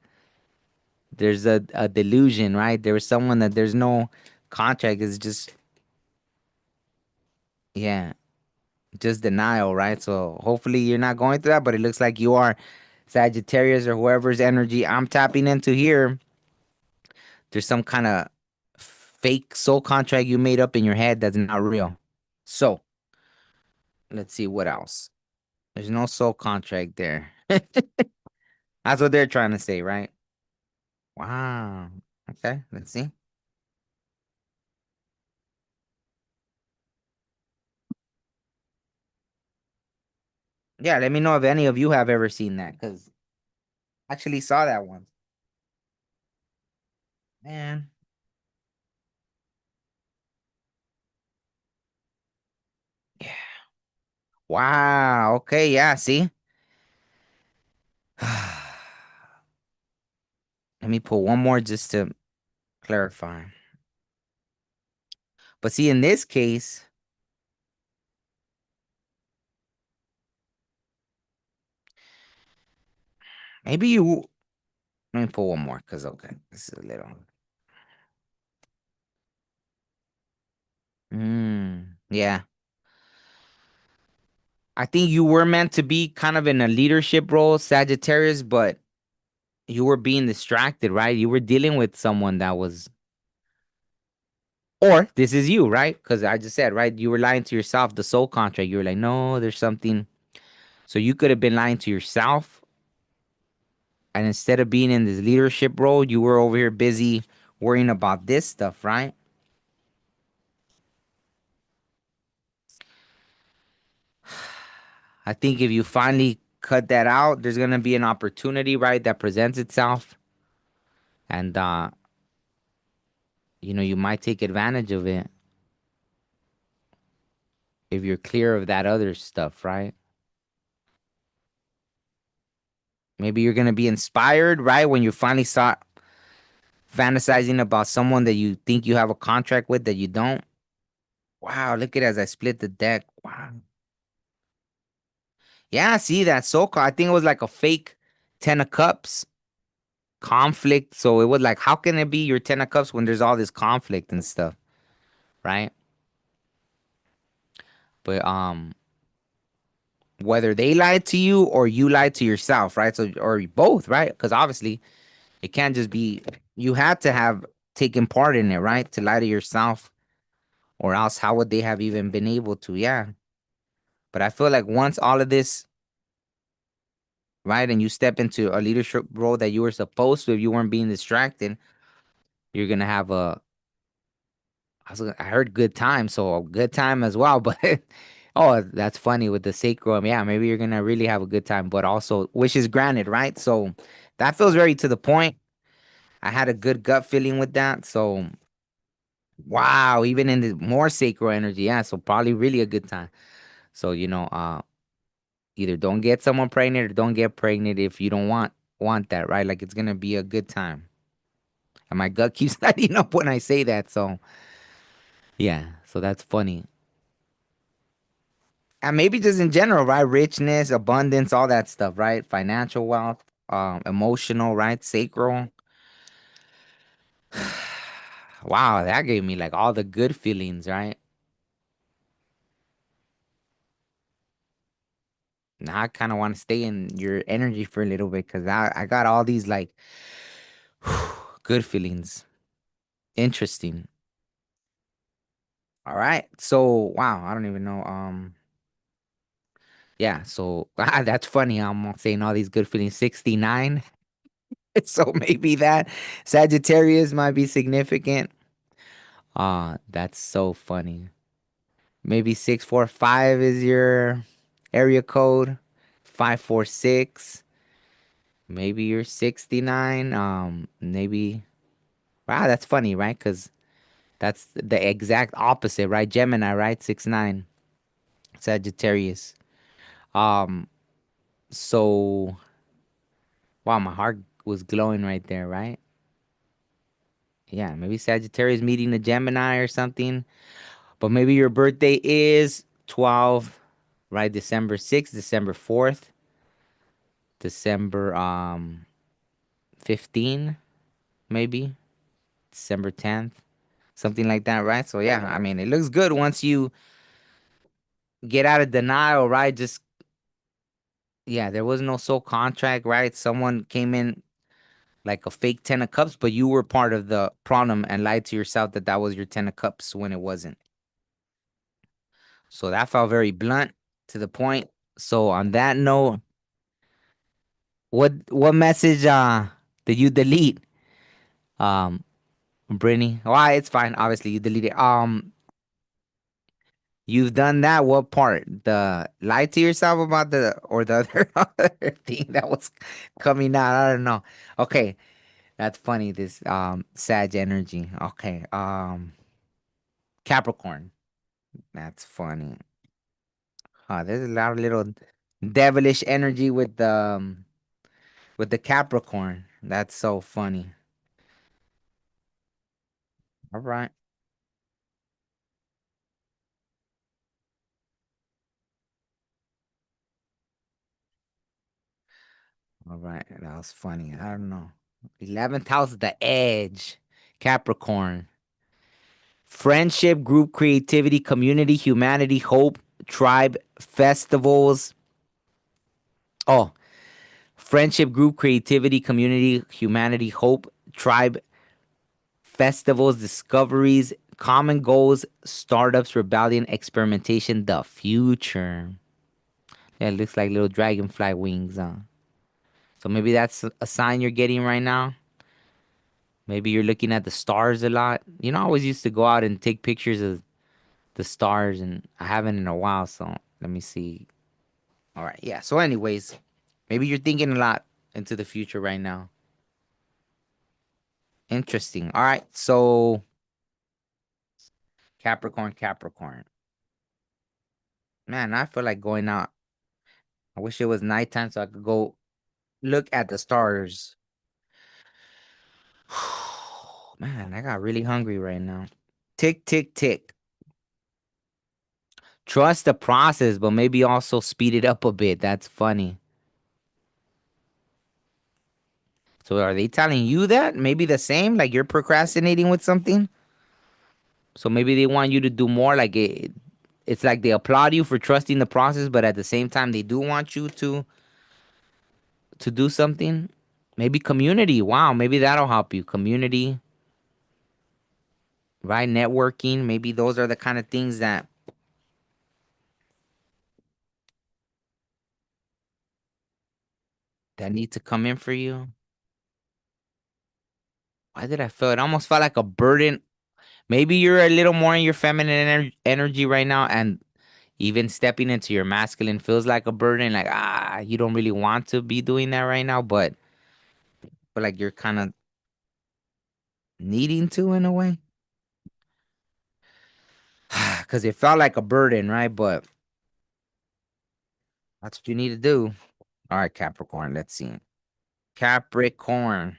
there's a delusion, right? There was someone that there's no contract. It's just, yeah, just denial, right? So hopefully you're not going through that, but it looks like you are. Sagittarius or whoever's energy I'm tapping into here, there's some kind of fake soul contract you made up in your head that's not real. So let's see what else. There's no soul contract there. That's what they're trying to say, right? Wow. Okay, let's see. Yeah, let me know if any of you have ever seen that, because I actually saw that one. Man. Yeah. Wow. Okay, yeah, see? Let me pull one more just to clarify. But see, in this case, maybe you. Let me pull one more, because, okay, this is a little. Yeah. I think you were meant to be kind of in a leadership role, Sagittarius, but you were being distracted, right? You were dealing with someone that was, or this is you, right? Because I just said, right? You were lying to yourself, the soul contract. You were like, no, there's something. So you could have been lying to yourself. And instead of being in this leadership role, you were over here busy worrying about this stuff, right? I think if you finally cut that out, there's going to be an opportunity, right? That presents itself. And, you might take advantage of it if you're clear of that other stuff, right? Maybe you're going to be inspired, right? When you finally start fantasizing about someone that you think you have a contract with that you don't. Wow, look at it as I split the deck. Wow. Yeah, see that so called. I think it was like a fake Ten of Cups conflict. So it was like, how can it be your Ten of Cups when there's all this conflict and stuff, right? But whether they lied to you or you lied to yourself, right? So or both, right? Because obviously it can't just be you had to have taken part in it, right? To lie to yourself, or else how would they have even been able to? Yeah. But I feel like once all of this, right, and you step into a leadership role that you were supposed to, if you weren't being distracted, you're gonna have a. I heard good time, so a good time as well. But oh, that's funny with the sacrum. Yeah, maybe you're gonna really have a good time, but also wishes granted, right? So that feels very to the point. I had a good gut feeling with that. So wow, even in the more sacral energy, yeah. So probably really a good time. So either don't get someone pregnant or don't get pregnant if you don't want that, right? Like it's gonna be a good time. And my gut keeps lighting up when I say that. So yeah, so that's funny. And maybe just in general, right? Richness, abundance, all that stuff, right? Financial wealth, emotional, right? Sacral. Wow, that gave me like all the good feelings, right? Now I kind of want to stay in your energy for a little bit because I got all these like good feelings. Interesting. All right. So wow, I don't even know. Yeah. So that's funny. I'm saying all these good feelings. 69. So maybe that Sagittarius might be significant. That's so funny. Maybe 645 is your area code. 546. Maybe you're 69. Maybe. Wow, that's funny, right? Because that's the exact opposite, right? Gemini, right? 6'9". Sagittarius. Um, so wow, my heart was glowing right there, right? Yeah, maybe Sagittarius meeting a Gemini or something. But maybe your birthday is 12, right? December 6th, December 4th, December 15, maybe December 10th, something like that, right? So yeah, I mean, it looks good once you get out of denial, right? Just yeah, there was no soul contract, right? Someone came in like a fake 10 of cups, but you were part of the problem and lied to yourself that that was your 10 of cups when it wasn't. So that felt very blunt to the point. So on that note, what message did you delete? Um Brittany. Why it's fine. Obviously you deleted. You've done that. What part? The lie to yourself about the or the other, other thing that was coming out. I don't know. Okay. That's funny. This Sag energy. Okay. Capricorn. That's funny. There's a lot of little devilish energy with the Capricorn. That's so funny. All right. All right. That was funny. I don't know. 11th house, the edge. Capricorn. Friendship, group creativity, community, humanity, hope, tribe, festivals. Oh, friendship, group creativity, community, humanity, hope, tribe, festivals, discoveries, common goals, startups, rebellion, experimentation, the future. Yeah, it looks like little dragonfly wings. So maybe that's a sign you're getting right now. Maybe you're looking at the stars a lot. You know, I always used to go out and take pictures of the stars, and I haven't in a while. So let me see. All right, yeah. So, anyways, maybe you're thinking a lot into the future right now. Interesting. All right, so Capricorn, Capricorn. Man, I feel like going out. I wish it was nighttime so I could go look at the stars. Man, I got really hungry right now. Tick, tick, tick. Trust the process, but maybe also speed it up a bit. That's funny. So are they telling you that? Maybe the same? Like you're procrastinating with something? So maybe they want you to do more. Like it's like they applaud you for trusting the process, but at the same time they do want you to do something. Maybe community. Wow, maybe that'll help you. Community, right? Networking. Maybe those are the kind of things that need to come in for you. Why did I feel it? Almost felt like a burden. Maybe you're a little more in your feminine energy right now, and even stepping into your masculine feels like a burden. Like you don't really want to be doing that right now, but like you're kind of needing to in a way, because it felt like a burden, right? But that's what you need to do. All right, Capricorn. Let's see. Capricorn.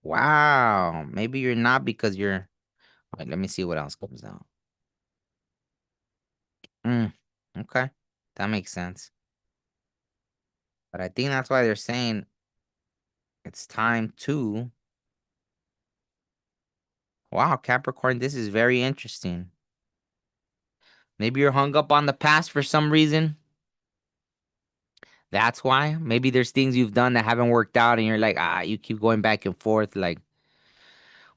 Wow. Maybe you're not because you're. Wait, let me see what else comes out. Mm, okay, that makes sense. But I think that's why they're saying it's time to. Wow, Capricorn, this is very interesting. Maybe you're hung up on the past for some reason. That's why. Maybe there's things you've done that haven't worked out, and you're like, you keep going back and forth, like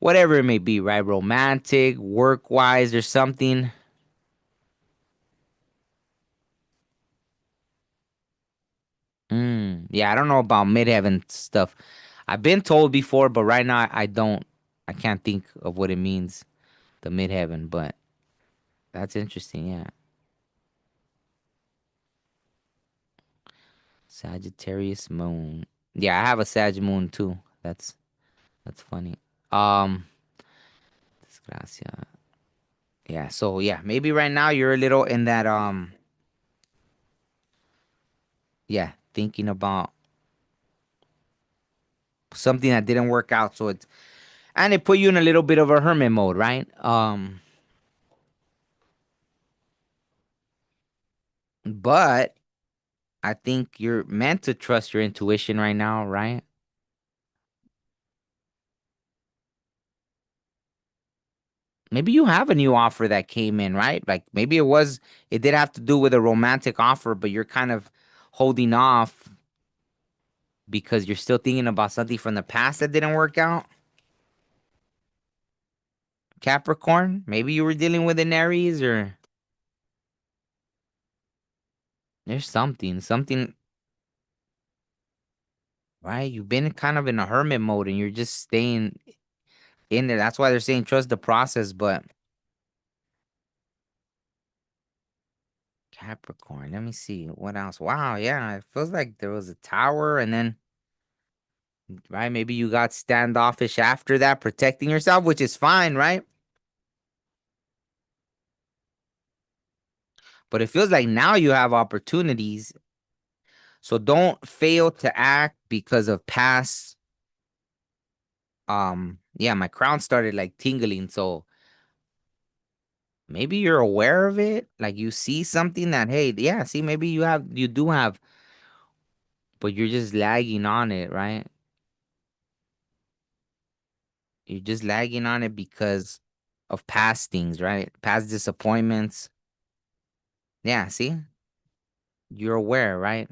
whatever it may be, right? Romantic, work wise, or something. Yeah, I don't know about midheaven stuff. I've been told before, but right now I don't. I can't think of what it means, the midheaven. But that's interesting. Yeah. Sagittarius moon. Yeah, I have a Sag moon too. That's funny. Um, Desgracia. Yeah, so yeah, maybe right now you're a little in that yeah, thinking about something that didn't work out. So it's and it put you in a little bit of a hermit mode, right? But I think you're meant to trust your intuition right now, right? Maybe you have a new offer that came in, right? Like maybe it did have to do with a romantic offer, but you're kind of holding off because you're still thinking about something from the past that didn't work out. Capricorn, maybe you were dealing with an Aries or there's something, right? You've been kind of in a hermit mode and you're just staying in there. That's why they're saying trust the process, but Capricorn, let me see what else. Wow, yeah, it feels like there was a tower and then right, maybe you got standoffish after that, protecting yourself, which is fine, right? But it feels like now you have opportunities. So don't fail to act because of past yeah, my crown started like tingling, so maybe you're aware of it. Like you see something that, hey, yeah, see, maybe you do have, but you're just lagging on it, right? You're just lagging on it because of past things, right? Past disappointments. Yeah, see? You're aware, right?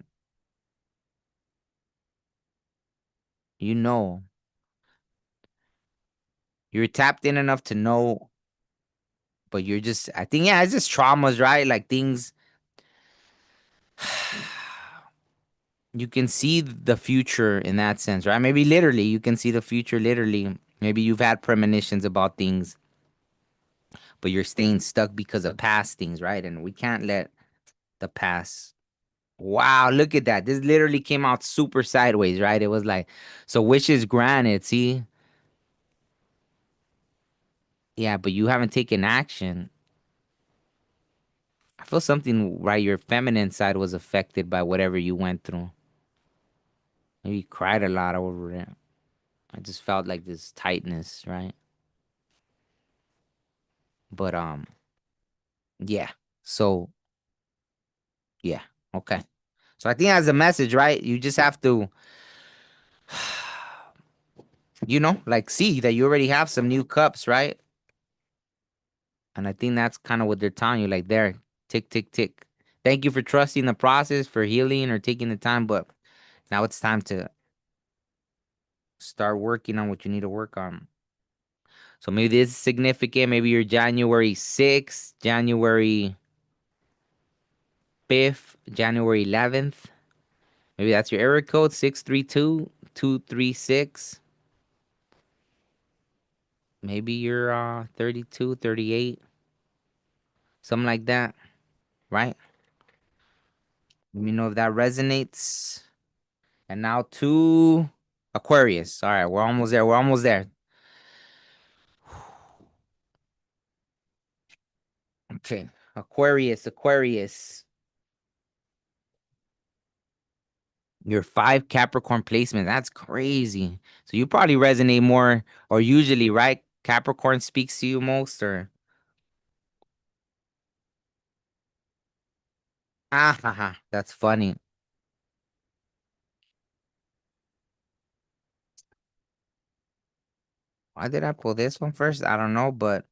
You know. You're tapped in enough to know, but you're just I think yeah, it's just traumas, right? Like things you can see the future in that sense, right? Maybe literally, you can see the future literally. Maybe you've had premonitions about things, but you're staying stuck because of past things, right? And we can't let the past. Wow, look at that. This literally came out super sideways, right? It was like, so wishes granted, see? Yeah, but you haven't taken action. I feel something, right? Your feminine side was affected by whatever you went through. Maybe you cried a lot over it. I just felt like this tightness, right? But yeah. So yeah, okay. So I think as a message, right? You just have to, like see that you already have some new cups, right? And I think that's kind of what they're telling you, like there, tick, tick, tick. Thank you for trusting the process, for healing or taking the time, but now it's time to start working on what you need to work on. So maybe this is significant. Maybe you're January 6th, January 5th, January 11th. Maybe that's your area code 632-236. Maybe you're 32, 38, something like that, right? Let me know if that resonates. And now to Aquarius. All right, we're almost there. We're almost there. Okay. Aquarius. Your 5 Capricorn placement. That's crazy. So you probably resonate more, or usually, right? Capricorn speaks to you most, or ah, ha, ha. That's funny. Why did I pull this one first? I don't know, but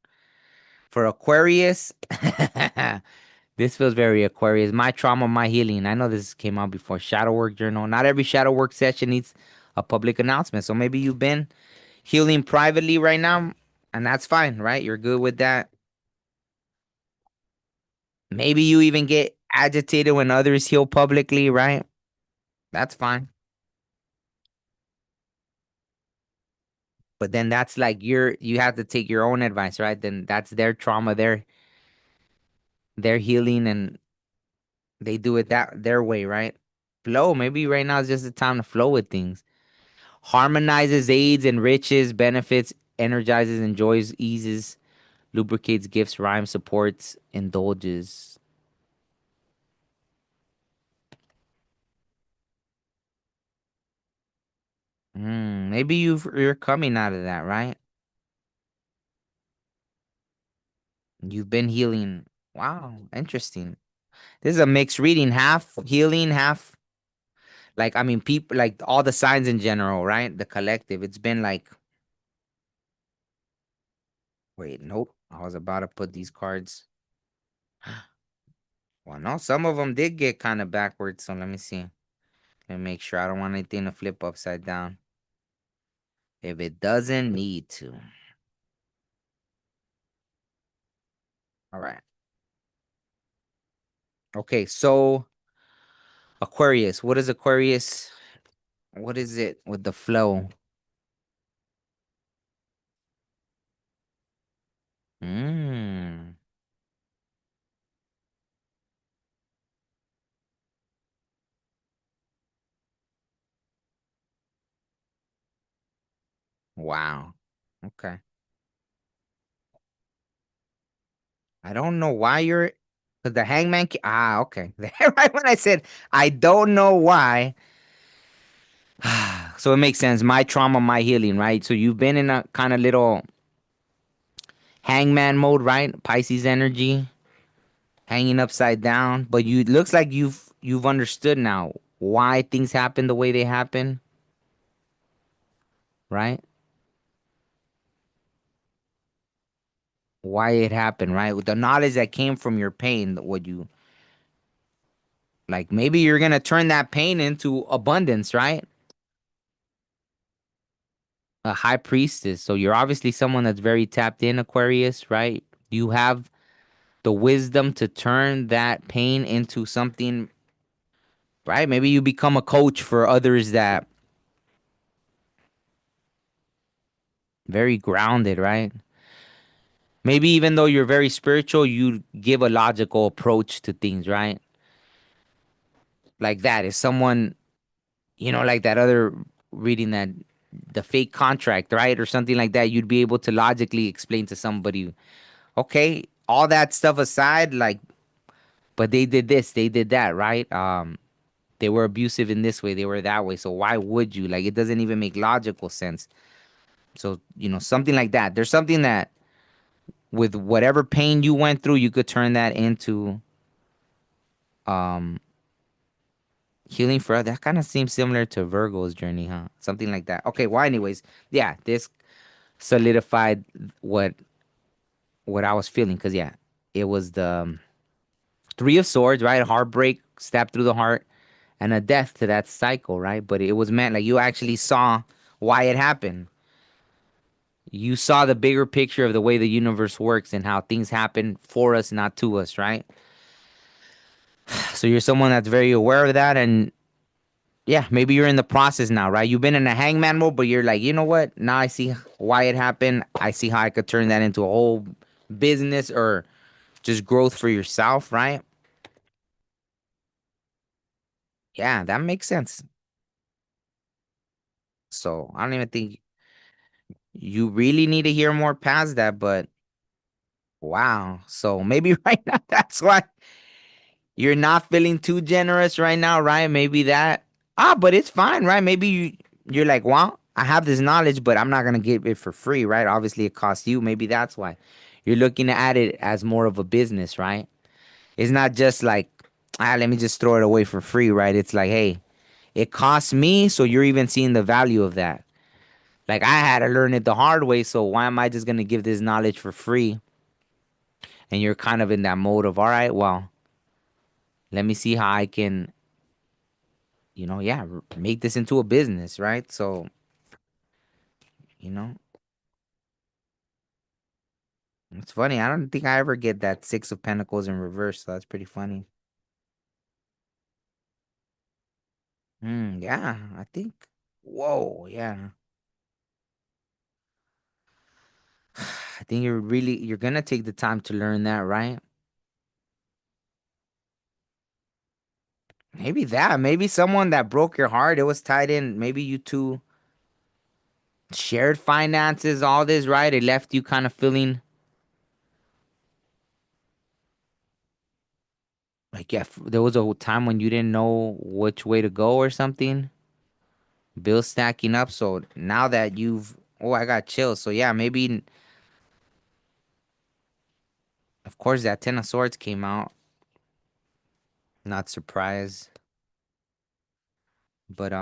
for Aquarius, this feels very Aquarius. My trauma, my healing. I know this came out before. Shadow work journal. Not every shadow work session needs a public announcement. So maybe you've been healing privately right now, and that's fine, right? You're good with that. Maybe you even get agitated when others heal publicly, right? That's fine. But then that's like you have to take your own advice, right? Then that's their trauma, their healing, and they do it that their way, right? Flow. Maybe right now is just the time to flow with things. Harmonizes, aids, enriches, benefits, energizes, enjoys, eases, lubricates, gifts, rhymes, supports, indulges. Maybe you're coming out of that, right? You've been healing. Wow, interesting. This is a mixed reading, half healing, half like I mean people like all the signs in general, right? The collective. It's been like wait, nope. I was about to put these cards. Well, no, some of them did get kind of backwards, so let me see. Let me make sure I don't want anything to flip upside down. If it doesn't need to. All right. Okay, so Aquarius. What is Aquarius? What is it with the flow? Mm. Wow. Okay. I don't know why you're because the hangman okay. Right when I said I don't know why. So it makes sense. My trauma, my healing, right? So you've been in a kind of little hangman mode, right? Pisces energy, hanging upside down. But you it looks like you've understood now why things happen the way they happen, right? Why it happened, right? With the knowledge that came from your pain, what you like maybe you're gonna turn that pain into abundance, right? A high priestess. So you're obviously someone that's very tapped in, Aquarius, right? You have the wisdom to turn that pain into something, right? Maybe you become a coach for others that very grounded, right? Maybe even though you're very spiritual, you give a logical approach to things, right? Like that is someone, like that other reading that the fake contract, right? Or something like that. You'd be able to logically explain to somebody, okay, all that stuff aside, like, but they did this, they did that, right? They were abusive in this way, they were that way. So why would you? Like, it doesn't even make logical sense. So, something like that. There's something that with whatever pain you went through, you could turn that into um healing for that kind of seems similar to Virgo's journey, huh? Something like that. Okay, well, anyways, yeah, this solidified what what I was feeling because yeah, it was the Three of Swords, right? Heartbreak, stab through the heart, and a death to that cycle, right? But it was meant like you actually saw why it happened. You saw the bigger picture of the way the universe works and how things happen for us, not to us, right? So you're someone that's very aware of that, and yeah, maybe you're in the process now, right? You've been in a hangman mode, but you're like, you know what? Now I see why it happened. I see how I could turn that into a whole business or just growth for yourself, right? Yeah, that makes sense. So I don't even think you really need to hear more past that, but wow. So maybe right now that's why you're not feeling too generous right now, right? Maybe that. But it's fine, right? Maybe you're like, well, I have this knowledge, but I'm not gonna get it for free, right? Obviously, it costs you. Maybe that's why you're looking at it as more of a business, right? It's not just like, let me just throw it away for free, right? It's like, hey, it costs me, so you're even seeing the value of that. Like I had to learn it the hard way, so why am I just gonna give this knowledge for free? And you're kind of in that mode of, all right, well, let me see how I can, yeah, make this into a business, right? So, you know, it's funny. I don't think I ever get that Six of Pentacles in reverse, so that's pretty funny. Yeah, I think. Whoa, yeah. I think you're gonna take the time to learn that, right? Maybe that. Maybe someone that broke your heart. It was tied in. Maybe you two shared finances, all this, right? It left you kind of feeling like, yeah, there was a time when you didn't know which way to go or something. Bills stacking up. So now that oh, I got chills. So yeah, maybe, of course, that Ten of Swords came out. Not surprised. But,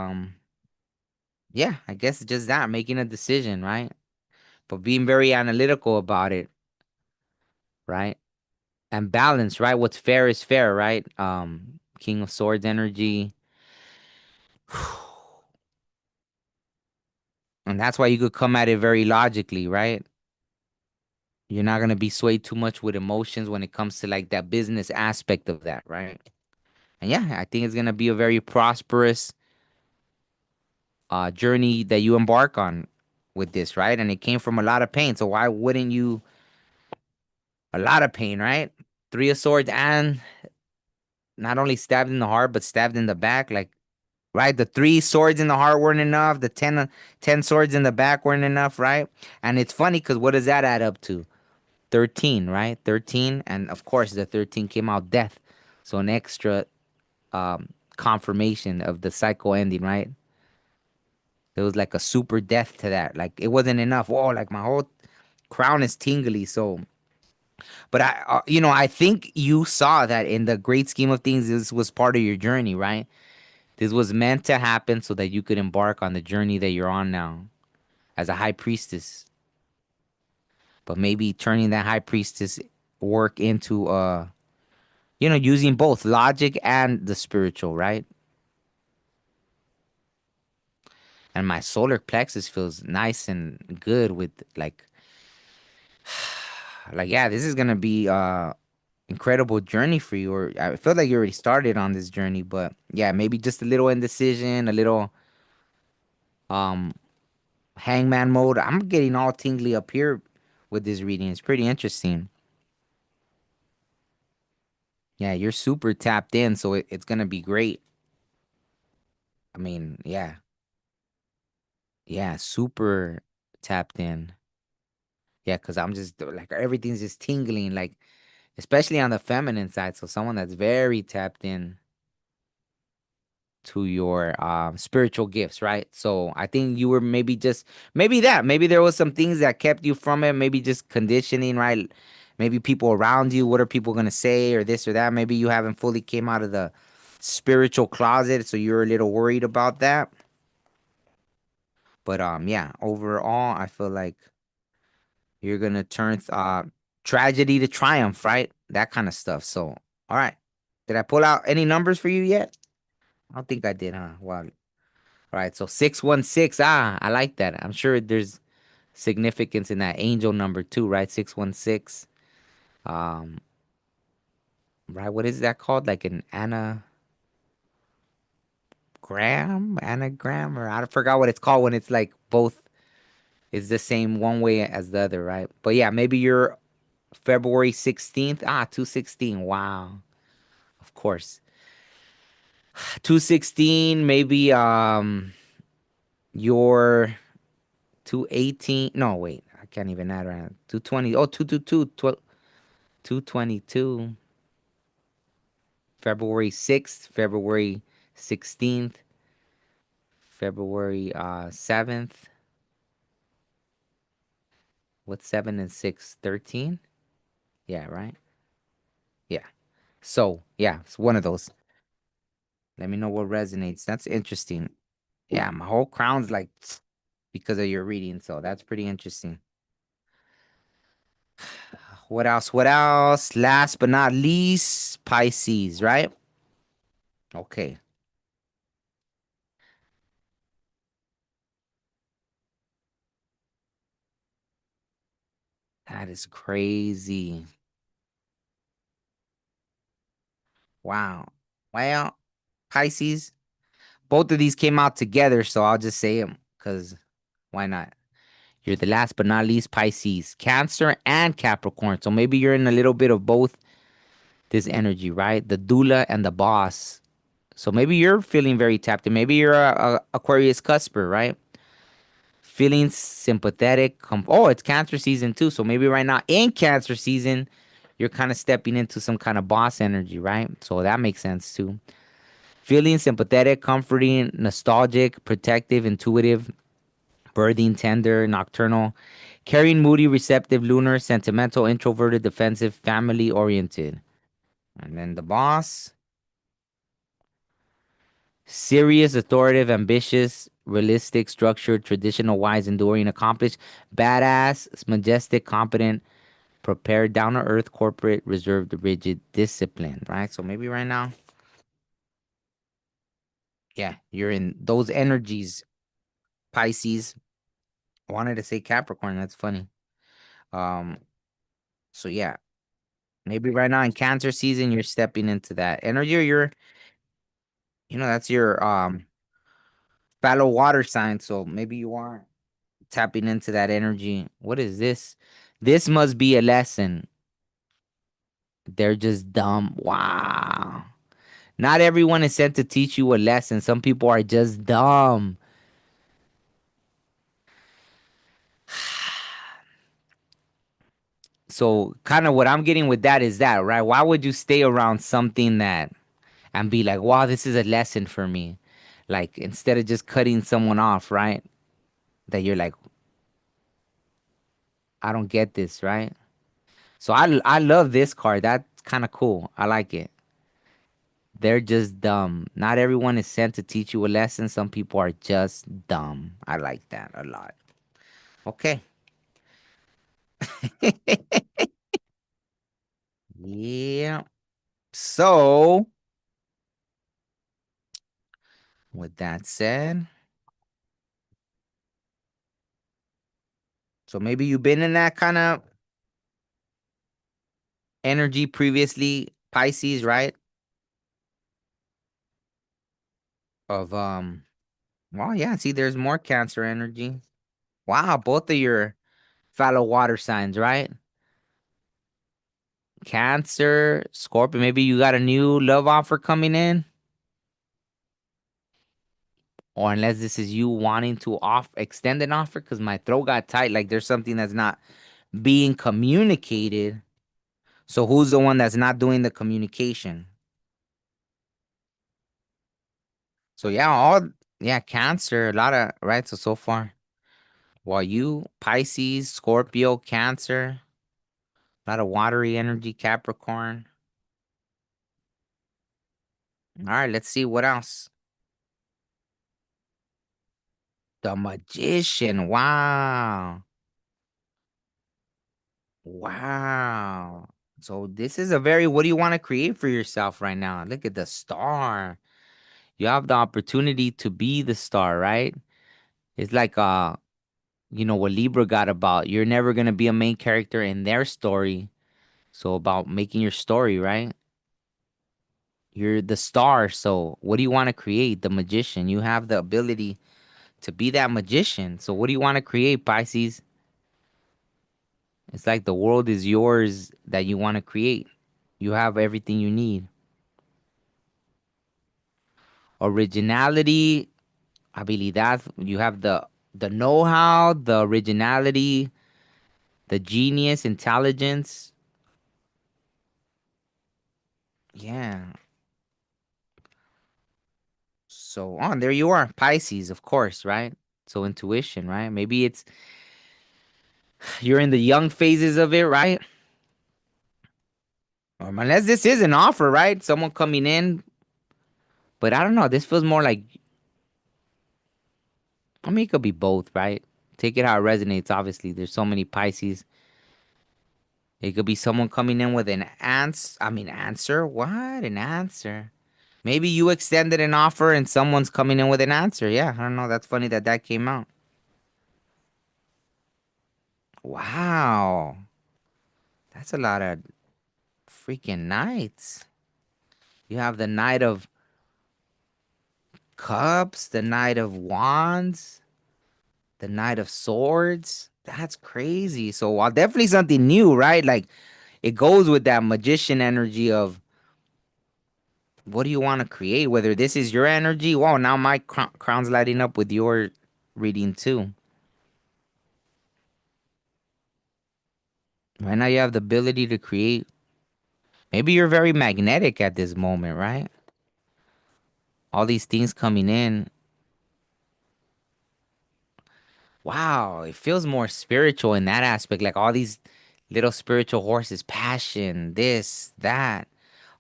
yeah, I guess it's just that, making a decision, right? But being very analytical about it, right? And balance, right? What's fair is fair, right? King of Swords energy. And that's why you could come at it very logically, right? You're not gonna be swayed too much with emotions when it comes to like that business aspect of that, right? And yeah, I think it's gonna be a very prosperous journey that you embark on with this, right? And it came from a lot of pain. So why wouldn't you a lot of pain, right? Three of Swords and not only stabbed in the heart, but stabbed in the back. Like, right? The three swords in the heart weren't enough. The 10 swords in the back weren't enough, right? And it's funny because what does that add up to? 13, right? 13. And of course, the 13 came out death. So an extra confirmation of the cycle ending, right? It was like a super death to that. Like, it wasn't enough. Whoa, like my whole crown is tingly. So, but I think you saw that in the great scheme of things, this was part of your journey, right? This was meant to happen so that you could embark on the journey that you're on now as a high priestess. But maybe turning that high priestess work into using both logic and the spiritual, right? And my solar plexus feels nice and good with like yeah, this is gonna be incredible journey for you. Or I feel like you already started on this journey, but yeah, maybe just a little indecision, a little um hangman mode. I'm getting all tingly up here with this reading. It's pretty interesting. Yeah, you're super tapped in, so it's gonna be great. I mean, yeah, yeah, super tapped in. Yeah, because I'm just like everything's just tingling, like especially on the feminine side. So someone that's very tapped in to your spiritual gifts, right? So I think you were maybe just maybe there was some things that kept you from it, maybe just conditioning, right? Maybe people around you, what are people gonna say or this or that? Maybe you haven't fully came out of the spiritual closet, so you're a little worried about that. But yeah, overall, I feel like you're gonna turn tragedy to triumph, right? That kind of stuff. So, all right. Did I pull out any numbers for you yet? I don't think I did, huh? Wow. All right, so 616. Ah, I like that. I'm sure there's significance in that angel number too, right? 616. Um, right, what is that called? Like an anagram, or I forgot what it's called when it's like both is the same one way as the other, right? But yeah, maybe you're February 16th. Ah, 216. Wow. Of course. 216, maybe you're 218. No, wait. I can't even add around. 220. Oh, 222. 222. February 6th, February 16th, February 7th. What's 7 and 6? 13? Yeah, right? Yeah. So, yeah, it's one of those. Let me know what resonates. That's interesting. Yeah, my whole crown's like because of your reading. So that's pretty interesting. What else? What else? Last but not least, Pisces, right? Okay. That is crazy. Wow. Well, Pisces, both of these came out together, so I'll just say them because why not? You're the last but not least Pisces, Cancer and Capricorn. So maybe you're in a little bit of both this energy, right? The doula and the boss. So maybe you're feeling very tapped in. Maybe you're a Aquarius cusper, right? Feeling sympathetic. Oh, it's Cancer season too. So maybe right now in Cancer season, you're kind of stepping into some kind of boss energy, right? So that makes sense too. Feeling sympathetic, comforting, nostalgic, protective, intuitive, birthing, tender, nocturnal, carrying, moody, receptive, lunar, sentimental, introverted, defensive, family oriented. And then the boss, serious, authoritative, ambitious, realistic, structured, traditional, wise, enduring, accomplished, badass, majestic, competent, prepared, down to earth, corporate, reserved, rigid, disciplined, right? So maybe right now, yeah, you're in those energies, Pisces. I wanted to say Capricorn, that's funny. Um, so yeah, maybe right now in Cancer season, you're stepping into that energy, or that's your fellow water sign. So maybe you are tapping into that energy. What is this? This must be a lesson. They're just dumb. Wow. Not everyone is sent to teach you a lesson. Some people are just dumb. So, kind of what I'm getting with that is that, right? Why would you stay around something that and be like, wow, this is a lesson for me? Like, instead of just cutting someone off, right? That you're like, I don't get this, right? So, I love this card. That's kind of cool. I like it. They're just dumb. Not everyone is sent to teach you a lesson. Some people are just dumb. I like that a lot. Okay. Yeah. So, with that said, so maybe you've been in that kind of energy previously, Pisces, right? Of well, yeah, see there's more Cancer energy. Wow, both of your fellow water signs, right? Cancer, Scorpio, maybe you got a new love offer coming in, or unless this is you wanting to off extend an offer because my throat got tight, like there's something that's not being communicated. So who's the one that's not doing the communication? So yeah, Cancer, a lot of right. So far, while you Pisces, Scorpio, Cancer, a lot of watery energy, Capricorn. All right, let's see what else. The Magician. Wow, wow. So this is a very. What do you want to create for yourself right now? Look at the star. You have the opportunity to be the star, right? It's like what Libra got about. You're never gonna be a main character in their story. So about making your story, right? You're the star. So what do you want to create? The magician. You have the ability to be that magician. So what do you want to create, Pisces? It's like the world is yours that you want to create. You have everything you need. Originality, habilidad. You have the know-how, the originality, the genius, intelligence. Yeah. So on there you are, Pisces, of course, right? So intuition, right? Maybe it's you're in the young phases of it, right? Unless this is an offer, right? Someone coming in, but I don't know. This feels more like I mean, it could be both, right? Take it how it resonates. Obviously, there's so many Pisces. It could be someone coming in with an answer. I mean, answer? What? An answer? Maybe you extended an offer and someone's coming in with an answer. Yeah, I don't know. That's funny that that came out. Wow. That's a lot of freaking knights. You have the Knight of Cups, the Knight of Wands, the Knight of Swords. That's crazy. So definitely something new, right? Like it goes with that magician energy of what do you want to create? Whether this is your energy. Wow, now my crown's lighting up with your reading too. Right now you have the ability to create. Maybe you're very magnetic at this moment, right? All these things coming in. Wow, it feels more spiritual in that aspect. Like all these little spiritual horses, passion, this, that,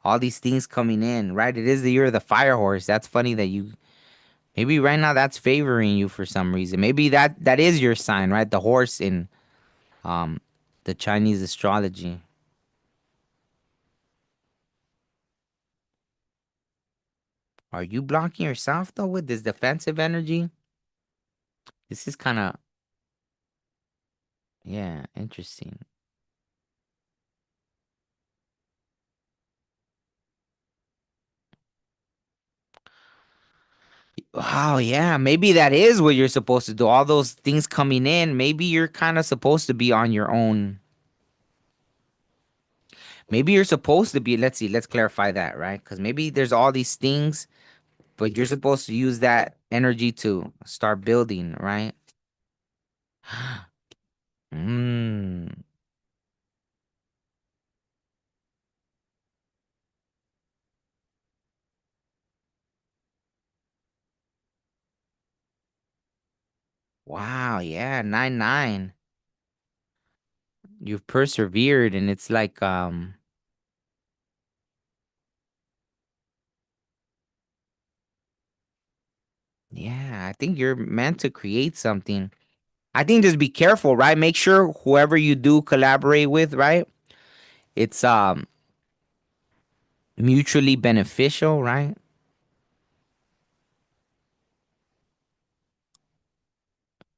all these things coming in, right? It is the year of the fire horse. That's funny that you maybe right now that's favoring you for some reason. Maybe that is your sign, right? The horse in um the Chinese astrology. Are you blocking yourself though with this defensive energy? This is kind of yeah, interesting. Wow, yeah, maybe that is what you're supposed to do. All those things coming in, maybe you're kind of supposed to be on your own. Maybe you're supposed to be, let's see, let's clarify that, right? Because maybe there's all these things, but you're supposed to use that energy to start building, right? Mm. Wow, yeah, 9-9. You've persevered, and it's like, yeah, I think you're meant to create something. I think just be careful, right? Make sure whoever you do collaborate with, right? It's mutually beneficial, right?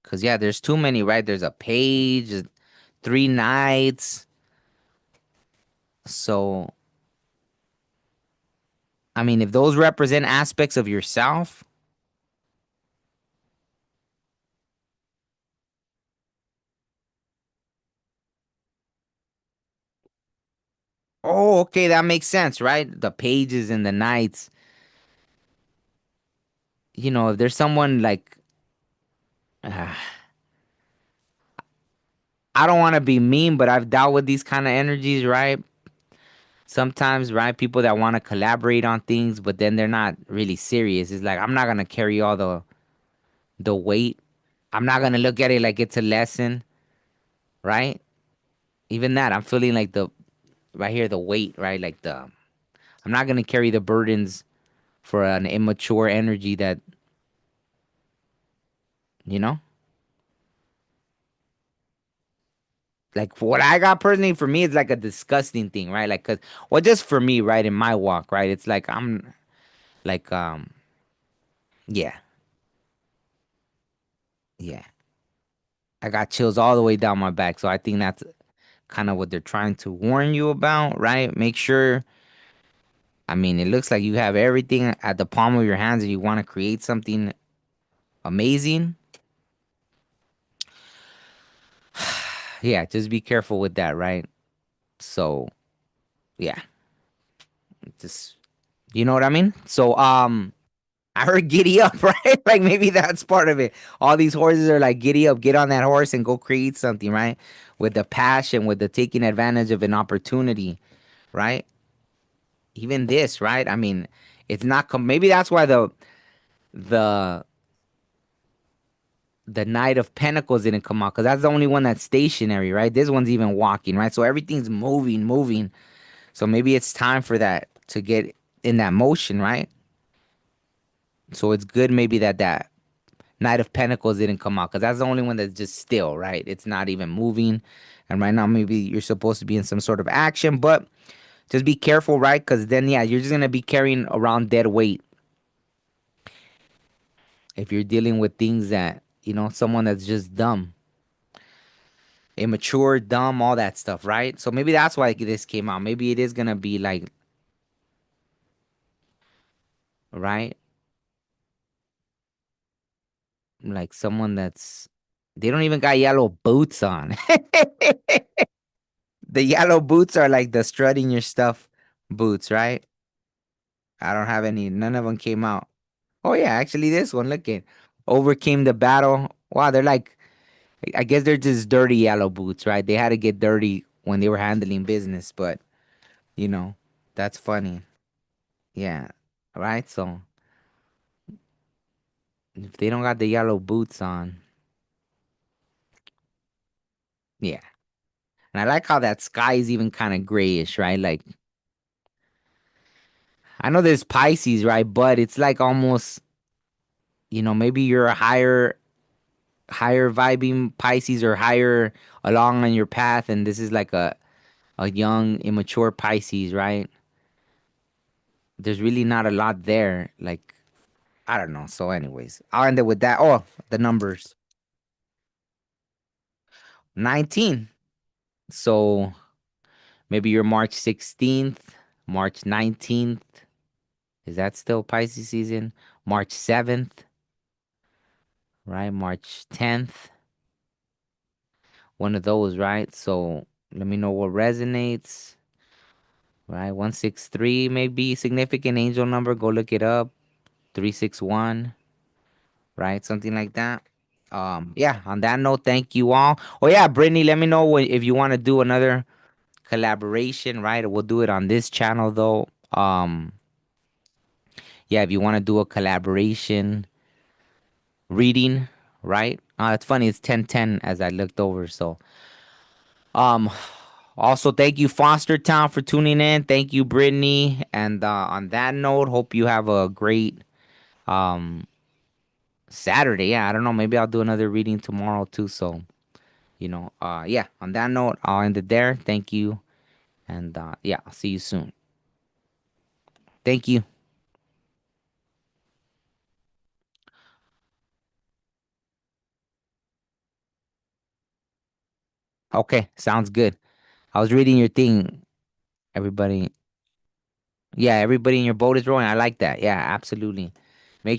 Because yeah, there's too many, right? There's a page, 3 nights. So I mean, if those represent aspects of yourself, oh, okay, that makes sense, right? The pages and the nights. If there's someone like, uh, I don't want to be mean, but I've dealt with these kind of energies, right? Sometimes, right? People that want to collaborate on things, but then they're not really serious. It's like I'm not gonna carry all the weight. I'm not gonna look at it like it's a lesson, right? Even that, I'm feeling like the right here, the weight, right? Like I'm not gonna carry the burdens for an immature energy that you know, like for what I got personally for me, it's like a disgusting thing, right? Like, cause well, just for me, right, in my walk, right, it's like I'm like, yeah, yeah, I got chills all the way down my back, so I think that's kind of what they're trying to warn you about, right? Make sure. I mean, it looks like you have everything at the palm of your hands, and you want to create something amazing. Yeah, just be careful with that, right? So, yeah, just you know what I mean. So, I heard giddy up, right? Like maybe that's part of it. All these horses are like giddy up, get on that horse and go create something, right? With the passion, with the taking advantage of an opportunity, right? Even this, right? I mean, it's not maybe that's why the the Knight of Pentacles didn't come out because that's the only one that's stationary, right? This one's even walking, right? So everything's moving, moving. So maybe it's time for that to get in that motion, right? So it's good maybe that Knight of Pentacles didn't come out because that's the only one that's just still, right? It's not even moving. And right now, maybe you're supposed to be in some sort of action, but just be careful, right? Because then, yeah, you're just going to be carrying around dead weight if you're dealing with things that, someone that's just dumb, immature, dumb, all that stuff, right? So maybe that's why this came out. Maybe it is going to be like, right? Like someone they don't even got yellow boots on. The yellow boots are like the strutting your stuff boots, right? I don't have any. None of them came out. Oh yeah, actually this one, look at overcame the battle. Wow, they're like I guess they're just dirty yellow boots, right? They had to get dirty when they were handling business, but you know, that's funny. Yeah. Right? So if they don't got the yellow boots on, yeah. And I like how that sky is even kind of grayish, right? Like I know there's Pisces, right? But it's like almost, maybe you're a higher vibing Pisces or higher along on your path, and this is like a young, immature Pisces, right? There's really not a lot there. Like, I don't know. So, anyways, I'll end it with that. Oh, the numbers 19. So maybe you're March 16th, March 19th. Is that still Pisces season? March 7th, right? March 10th. One of those, right? So let me know what resonates, right? 163 may be significant angel number. Go look it up. 361, right? Something like that. Yeah, on that note, thank you all. Oh yeah, Brittany, let me know if you want to do another collaboration, right? We'll do it on this channel though. Yeah, if you want to do a collaboration reading, right? It's funny, it's 10:10 as I looked over. So um also thank you Foster Town for tuning in. Thank you, Brittany. And on that note, hope you have a great um Saturday. Yeah, I don't know. Maybe I'll do another reading tomorrow too. So, yeah, on that note, I'll end it there. Thank you. And yeah, I'll see you soon. Thank you. Okay, sounds good. I was reading your thing. Everybody, yeah, everybody in your boat is rowing. I like that. Yeah, absolutely. Make sure